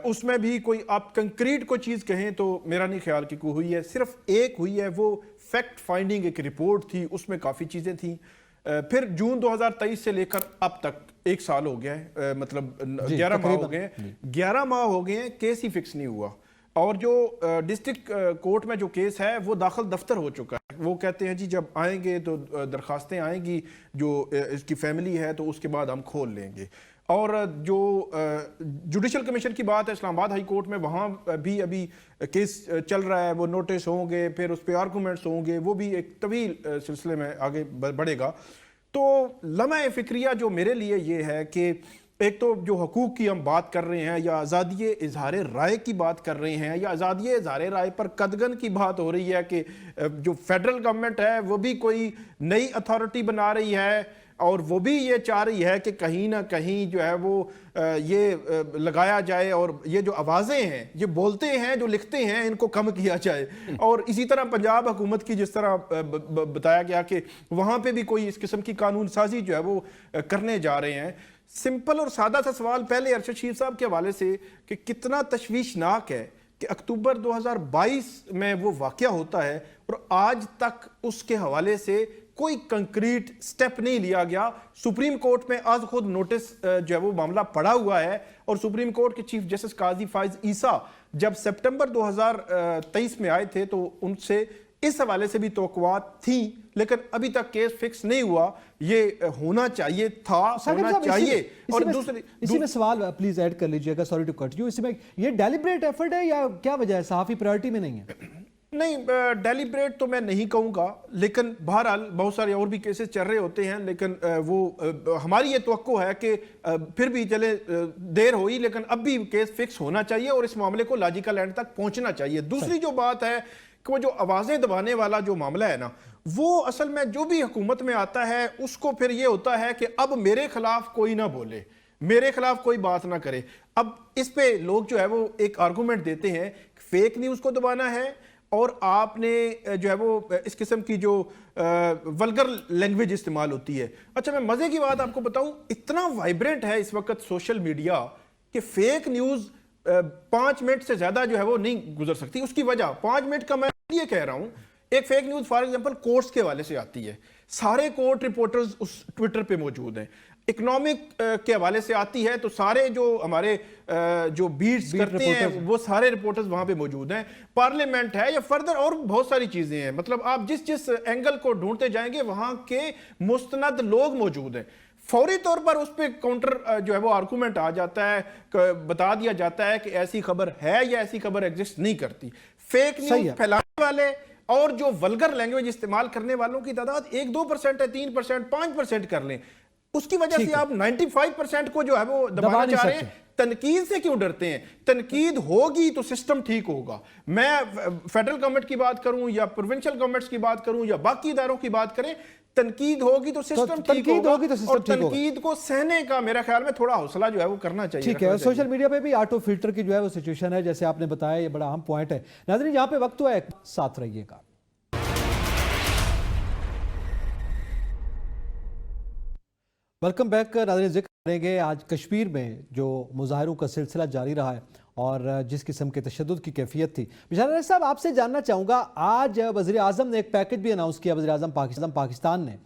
उसमें भी कोई आप कंक्रीट कोई चीज़ कहें तो मेरा नहीं ख्याल कि कोई हुई है। सिर्फ एक हुई है, वो फैक्ट फाइंडिंग एक रिपोर्ट थी, उसमें काफ़ी चीज़ें थी। फिर जून 2023 से लेकर अब तक 1 साल हो गया है, मतलब 11 माह हो गए हैं, 11 माह हो गए हैं, केस ही फिक्स नहीं हुआ। और जो डिस्ट्रिक्ट कोर्ट में जो केस है वो दाखिल दफ्तर हो चुका है। वो कहते हैं जी जब आएंगे तो दरखास्तें आएंगी जो इसकी फैमिली है तो उसके बाद हम खोल लेंगे। اور جو جوڈیشل کمیشن کی بات ہے اسلام آباد ہائی کورٹ میں، وہاں بھی ابھی کیس چل رہا ہے، وہ نوٹس ہوں گے، پھر اس پہ آرگومنٹس ہوں گے، وہ بھی ایک طویل سلسلے میں آگے بڑھے گا. تو لمحہ فکریہ جو میرے لیے یہ ہے کہ ایک تو جو حقوق کی ہم بات کر رہے ہیں، یا آزادی اظہار رائے کی بات کر رہے ہیں، یا آزادی اظہار رائے پر قدغن کی بات ہو رہی ہے کہ جو فیڈرل گورنمنٹ ہے وہ بھی کوئی نئی اتھارٹی بنا رہی ہے، اور وہ بھی یہ چاہ رہی ہے کہ کہیں نہ کہیں جو ہے وہ یہ لگایا جائے، اور یہ جو آوازیں ہیں، یہ بولتے ہیں جو لکھتے ہیں، ان کو کم کیا جائے. اور اسی طرح پنجاب حکومت کی جس طرح بتایا گیا کہ وہاں پہ بھی کوئی اس قسم کی قانون سازی جو ہے وہ کرنے جا رہے ہیں. سمپل اور سادہ سا سوال پہلے ارشد شیر صاحب کے حوالے سے کہ کتنا تشویشناک ہے کہ اکتوبر 2022 میں وہ واقعہ ہوتا ہے اور آج تک اس کے حوالے سے کوئی کنکریٹ سٹیپ نہیں لیا گیا. سپریم کورٹ میں آج خود نوٹس جو ہے وہ معاملہ پڑا ہوا ہے، اور سپریم کورٹ کے چیف جسٹس قاضی فائز عیسیٰ جب سپٹمبر 2023 میں آئے تھے تو ان سے اس حوالے سے بھی توقعات تھیں، لیکن ابھی تک کیس فکس نہیں ہوا. یہ ہونا چاہیے تھا، ہونا چاہیے. اور اسی میں سوال پلیز ایڈ کر لیجئے گا، سوری ٹو کٹ یو، اسی میں یہ ڈیلیبریٹ ایفرٹ ہے یا کیا وجہ ہے، صحافی پرائرٹی میں نہیں ہے؟ نہیں، ڈیلیبریٹ تو میں نہیں کہوں گا، لیکن بہرحال بہت سارے اور بھی کیسز چل رہے ہوتے ہیں، لیکن وہ ہماری یہ توقع ہے کہ پھر بھی چلے دیر ہوئی لیکن اب بھی کیس فکس ہونا چاہیے اور اس معاملے کو لاجیکل اینڈ تک پہنچنا چاہیے. دوسری جو بات ہے کہ وہ جو آوازیں دبانے والا جو معاملہ ہے نا، وہ اصل میں جو بھی حکومت میں آتا ہے اس کو پھر یہ ہوتا ہے کہ اب میرے خلاف کوئی نہ بولے، میرے خلاف کوئی بات نہ کرے. اب اس پہ لوگ جو ہے وہ ایک آرگومنٹ دیتے ہیں، فیک نیوز کو دبانا ہے، اور آپ نے جو ہے وہ اس قسم کی جو ولگر لینگویج استعمال ہوتی ہے. اچھا میں مزے کی بات آپ کو بتاؤں، اتنا وائبرنٹ ہے اس وقت سوشل میڈیا کہ فیک نیوز 5 منٹ سے زیادہ جو ہے وہ نہیں گزر سکتی. اس کی وجہ 5 منٹ کا میں یہ کہہ رہا ہوں، ایک fake news for example courts کے حوالے سے آتی ہے، سارے کورٹ رپورٹرز اس ٹویٹر پہ موجود ہیں. اکنامک کے حوالے سے آتی ہے تو سارے جو ہمارے جو بیٹس کرتے ہیں وہ سارے رپورٹرز وہاں پہ موجود ہیں. پارلیمنٹ ہے یا فردر اور بہت ساری چیزیں ہیں، مطلب آپ جس اینگل کو ڈھونڈتے جائیں گے وہاں کے مستند لوگ موجود ہیں. فوری طور پر اس پہ کاؤنٹر جو ہے وہ آرگومنٹ آ جاتا ہے، بتا دیا جاتا ہے کہ ایسی خبر ہے یا ایسی خبر ایگزسٹ نہیں کرتی. فیک نیوز پھیلانے والے اور جو ولگر لینگویج استعمال کرنے والوں کی تعداد 1-2% ہے، 3%، 5% کر لیں، اس کی وجہ سے آپ 95% کو جو ہے وہ دبانا چاہ رہے ہیں. تنقید سے کیوں ڈرتے ہیں؟ تنقید ہوگی تو سسٹم ٹھیک ہوگا. میں فیڈرل گورنمنٹ کی بات کروں یا پروونشل گورنمنٹس کی بات کروں یا باقی اداروں کی بات کریں، تنقید ہوگی تو سسٹم ٹھیک ہوگا، اور تنقید کو سہنے کا میرا خیال میں تھوڑا حوصلہ جو ہے وہ کرنا چاہیے. ٹھیک ہے، سوشل میڈیا پہ بھی آٹو فلٹر کی جو ہے وہ سچویشن ہے، جیسے آپ نے بتایا، یہ بڑا اہم پوائنٹ ہے. ناظرین یہاں پہ وقت ہوا ہے، ساتھ رہیے گا. Welcome back. ناظرین ذکر کریں گے آج کشمیر میں جو مظاہروں کا سلسلہ جاری رہا ہے اور جس قسم کے تشدد کی کیفیت تھی. بشار صاحب آپ سے جاننا چاہوں گا، آج وزیر اعظم نے ایک پیکج بھی اناؤنس کیا، وزیر اعظم پاکستان نے،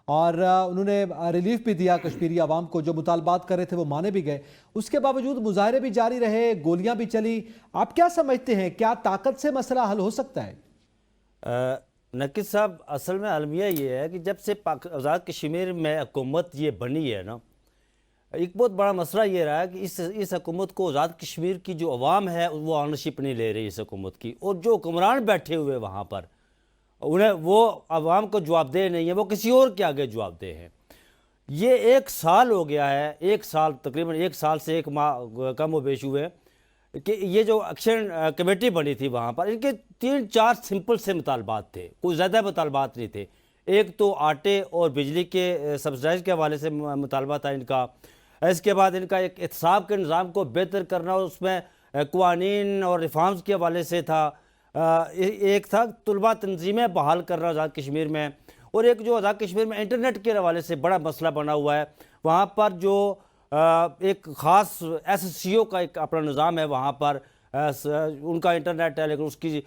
اور انہوں نے ریلیف بھی دیا کشمیری عوام کو. جو مطالبات کر رہے تھے وہ مانے بھی گئے، اس کے باوجود مظاہرے بھی جاری رہے، گولیاں بھی چلی. آپ کیا سمجھتے ہیں، کیا طاقت سے مسئلہ حل ہو سکتا ہے؟ نقی صاحب، اصل میں المیہ یہ ہے کہ جب سے آزاد کشمیر میں حکومت یہ بنی ہے نا، ایک بہت بڑا مسئلہ یہ رہا ہے کہ اس حکومت کو آزاد کشمیر کی جو عوام ہے وہ آنرشپ نہیں لے رہی اس حکومت کی، اور جو حکمران بیٹھے ہوئے وہاں پر انہیں وہ عوام کو جواب دہ نہیں ہے، وہ کسی اور کے آگے جواب دہ ہیں. یہ 1 سال ہو گیا ہے، 1 سال تقریباً 1 سال سے 1 ماہ کم و بیش ہوئے کہ یہ جو ایکشن کمیٹی بنی تھی وہاں پر، ان کے 3-4 سمپل سے مطالبات تھے، کوئی زیادہ مطالبات نہیں تھے. ایک تو آٹے اور بجلی کے سبسڈائز کے حوالے سے مطالبہ تھا ان کا. اس کے بعد ان کا ایک احتساب کے نظام کو بہتر کرنا، اور اس میں قوانین اور ریفارمز کے حوالے سے تھا. ایک تھا طلبہ تنظیمیں بحال کرنا آزاد کشمیر میں، اور ایک جو آزاد کشمیر میں انٹرنیٹ کے حوالے سے بڑا مسئلہ بنا ہوا ہے. وہاں پر جو ایک خاص SCO کا ایک اپنا نظام ہے، وہاں پر ان کا انٹرنیٹ ہے لیکن اس کی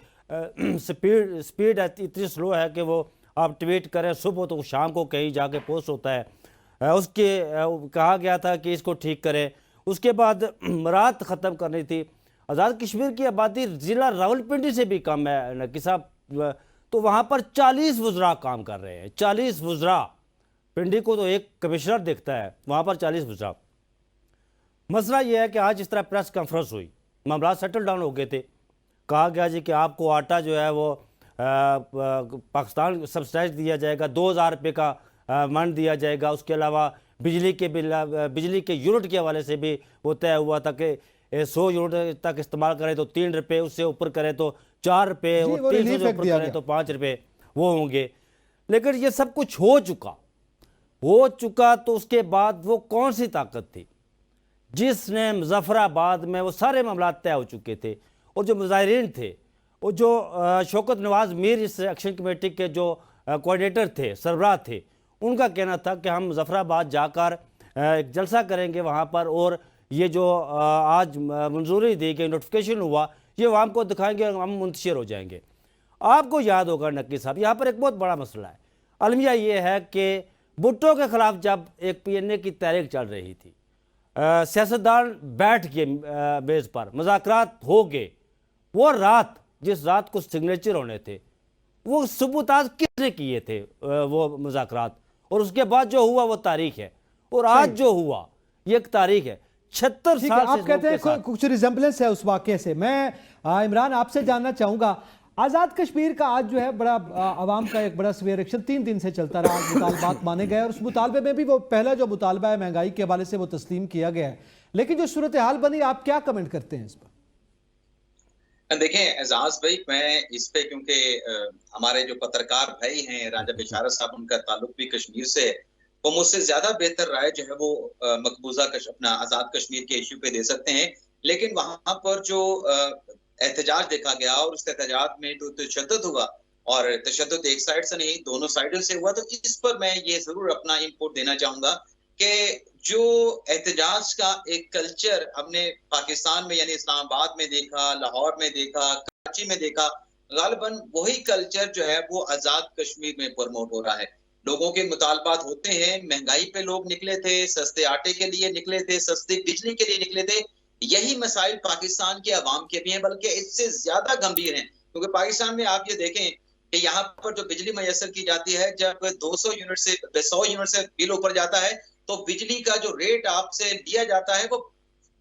سپیڈ اتنی سلو ہے کہ وہ آپ ٹویٹ کریں صبح تو شام کو کہیں جا کے پوسٹ ہوتا ہے. اس کے کہا گیا تھا کہ اس کو ٹھیک کرے. اس کے بعد رات ختم کرنی تھی. آزاد کشمیر کی آبادی ضلع راولپنڈی سے بھی کم ہے نقی صاحب، تو وہاں پر 40 وزراء کام کر رہے ہیں. 40 وزراء، پنڈی کو تو ایک کمشنر دیکھتا ہے، وہاں پر 40 وزراء. मसला ये है कि आज इस तरह प्रेस कॉन्फ्रेंस हुई, मामला सेटल डाउन हो गए थे, कहा गया जी कि आपको आटा जो है वो पाकिस्तान सब्सिडाइज दिया जाएगा, 2000 रुपये का मन दिया जाएगा, उसके अलावा बिजली के यूनिट के हवाले से भी वो तय हुआ था कि 100 यूनिट तक इस्तेमाल करें तो 3 रुपये, उससे ऊपर करें तो 4 रुपये, और 300 से ऊपर करें तो 5 रुपये वो होंगे। लेकिन ये सब कुछ हो चुका तो उसके बाद वो कौन सी ताकत थी जिसने मुजफ्फराबाद में, वो सारे मामला तय हो चुके थे, और जो मुजाहिरीन थे, वो जो शौकत नवाज मीर इस एक्शन कमेटी के जो कोऑर्डिनेटर थे, सरबराह थे, उनका कहना था कि हम मुजफ्फराबाद जाकर एक जलसा करेंगे वहाँ पर, और ये जो आज मंजूरी दी गई, नोटिफिकेशन हुआ, ये आवाम को दिखाएंगे और हम मुंतशिर हो जाएंगे। आपको याद होगा नक्की साहब, यहाँ पर एक बहुत बड़ा मसला है। अलमिया ये है कि भुट्टो के ख़िलाफ़ जब एक PNA की तहरीक चल रही थी, सियासतदान बैठ के बेस पर मुज़ाकरात हो गए, वो रात, जिस रात को सिग्नेचर होने थे, वो सुबुताज किसने किए थे वो मुज़ाकरात, और उसके बाद जो हुआ वो तारीख है, और आज जो हुआ ये एक तारीख है। 76 साल से आप कहते हैं कुछ रिजेम्बलेंस है उस वाक़े से। मैं इमरान आपसे जानना चाहूँगा, आज़ाद कश्मीर का आज जो है बड़ा आवाम का एक बड़ा सवेयर एक्शन 3 दिन से चलता रहा, मुतालबात माने गए, और उस मुतालबे में भी वो पहला जो मुतालबा है महंगाई के हवाले से वो तस्लीम किया गया है, लेकिन जो सूरत हाल बनी, आप क्या कमेंट करते हैं इस पर? देखें एजाज भाई, मैं इस पे क्योंकि हमारे जो पत्रकार भाई हैं राजा बिशारत साहब, उनका ताल्लुक भी कश्मीर से है, वो मुझसे ज्यादा बेहतर राय जो है वो मकबूजा अपना आजाद कश्मीर के इश्यू पे दे सकते हैं। लेकिन वहां पर जो एहतजाज देखा गया, और उस एहतजाज में जो तशद्दुद हुआ, और तशद्दुद एक साइड से नहीं दोनों साइडों से हुआ, तो इस पर मैं ये जरूर अपना इनपुट देना चाहूंगा कि जो एहतजाज का एक कल्चर हमने पाकिस्तान में यानी इस्लामाबाद में देखा, लाहौर में देखा, कराची में देखा, गालिबन वही कल्चर जो है वो आजाद कश्मीर में प्रमोट हो रहा है। लोगों के मुतालबात होते हैं, महंगाई पे लोग निकले थे, सस्ते आटे के लिए निकले थे, सस्ती बिजली के लिए निकले थे। यही मसाइल पाकिस्तान के अवाम के भी हैं, बल्कि इससे ज्यादा गंभीर हैं, क्योंकि पाकिस्तान में आप ये देखें कि यहाँ पर जो बिजली मैसर की जाती है, जब 200 यूनिट से 100 यूनिट से बिल ऊपर जाता है, तो बिजली का जो रेट आपसे लिया जाता है वो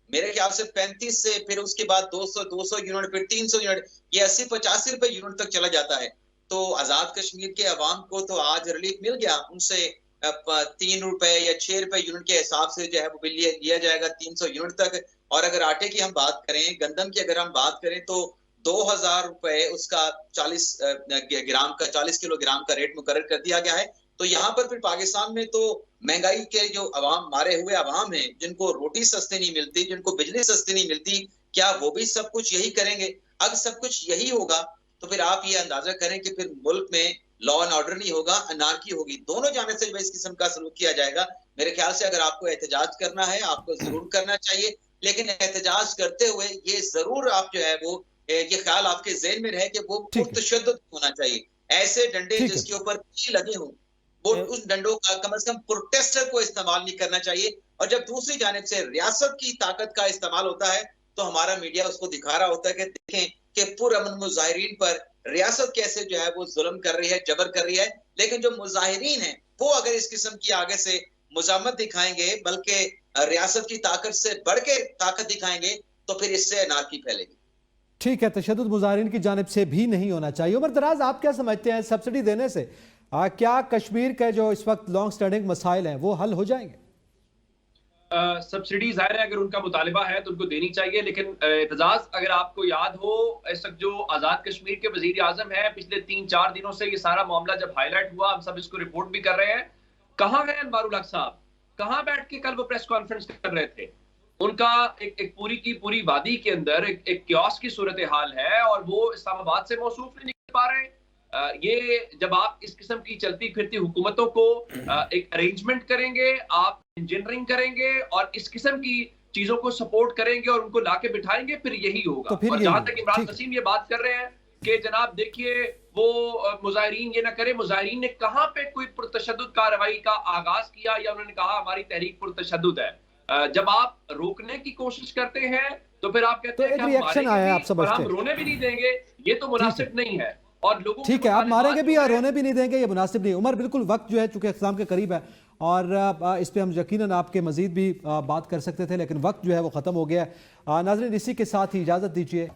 मेरे ख्याल से 35 से, फिर उसके बाद 200 यूनिट, फिर 300 यूनिट, ये 80-85 रुपए यूनिट तक चला जाता है। तो आजाद कश्मीर के अवाम को तो आज रिलीफ मिल गया, उनसे 3 रुपए या 6 रुपए यूनिट के हिसाब से जो है वो बिल लिया जाएगा 300 यूनिट तक। और अगर आटे की हम बात करें, गंदम की अगर हम बात करें, तो 2000 रुपए उसका 40 किलोग्राम का रेट मुकर्रर कर दिया गया है। तो यहाँ पर फिर पाकिस्तान में तो महंगाई के जो अवाम, मारे हुए अवाम हैं, जिनको रोटी सस्ती नहीं मिलती, जिनको बिजली सस्ती नहीं मिलती, क्या वो भी सब कुछ यही करेंगे? अगर सब कुछ यही होगा तो फिर आप ये अंदाजा करें कि फिर मुल्क में लॉ एंड ऑर्डर नहीं होगा, अनार्की होगी। दोनों जानिब से इस किस्म का सलूक किया जाएगा। मेरे ख्याल से अगर आपको एहतजाज करना है, आपको जरूर करना चाहिए, लेकिन एहतजाज करते हुए ये जरूर आप जो है वो ये ख्याल आपके जहन में रहे कि वो पुरतशद्दुद होना चाहिए। ऐसे डंडे जिसके ऊपर लगे हों, वो उस डंडों का कम से कम प्रोटेस्टर को इस्तेमाल नहीं करना चाहिए। और जब दूसरी जानिब से रियासत की ताकत का इस्तेमाल होता है, तो हमारा मीडिया उसको दिखा रहा होता है कि देखें कि पुरअमन मुजाहिरीन पर रियासत कैसे जो है वो जुल्म कर रही है, जबर कर रही है। लेकिन जो मुजाहिरीन हैं वो अगर इस किस्म की आगे से मुजामत दिखाएंगे, बल्कि रियासत की ताकत से बढ़ के ताकत दिखाएंगे, तो फिर इससे अनार्की फैलेगी। ठीक है, तशद्दुद मुजाहिरीन की जानिब से भी नहीं होना चाहिए। उमर दराज, आप क्या समझते हैं, सब्सिडी देने से क्या कश्मीर के जो इस वक्त लॉन्ग स्टैंडिंग मसाइल हैं वो हल हो जाएंगे? सब्सिडी जाहिर है अगर उनका मुतालिबा है तो उनको देनी चाहिए, लेकिन एतजाज, अगर आपको याद हो, इस वक्त जो आज़ाद कश्मीर के वजीर आजम है, पिछले 3-4 दिनों से ये सारा मामला जब हाईलाइट हुआ, हम सब इसको रिपोर्ट भी कर रहे हैं। कहाँ है अनवारुल हक साहब? कहाँ बैठ के कल वो प्रेस कॉन्फ्रेंस कर रहे थे? उनका एक पूरी की पूरी वादी के अंदर एक क्योस की सूरत हाल है, और वो इस्लामाबाद से मौसूफ नहीं निकल पा रहे। ये जब आप इस किस्म की चलती फिरती हुकूमतों को एक अरेंजमेंट करेंगे, आप इंजीनियरिंग करेंगे और इस किस्म की चीजों को सपोर्ट करेंगे और उनको लाके बिठाएंगे, फिर यही होगा। तो और जहां तक इमरान वसीम ये बात कर रहे हैं कि जनाब देखिए वो मुजाहिरीन ये ना करे, मुजाहिरीन ने कहां पे कोई पुरतशद्दुद कार्रवाई का आगाज किया या उन्होंने कहा हमारी तहरीक पुरतशद्दुद है? जब आप रोकने की कोशिश करते हैं तो फिर आप कहते हैं कि हम रोने भी नहीं देंगे, ये तो मुनासिब नहीं है। और लोगों ठीक है, आप मारेंगे भी और रोने भी नहीं देंगे, ये मुनासिब नहीं। उमर, बिल्कुल वक्त जो है चूंकि इख्तिताम के करीब है, اور اس پہ ہم یقیناً آپ کے مزید بھی بات کر سکتے تھے، لیکن وقت جو ہے وہ ختم ہو گیا ہے۔ ناظرین، اسی کے ساتھ ہی اجازت دیجیے۔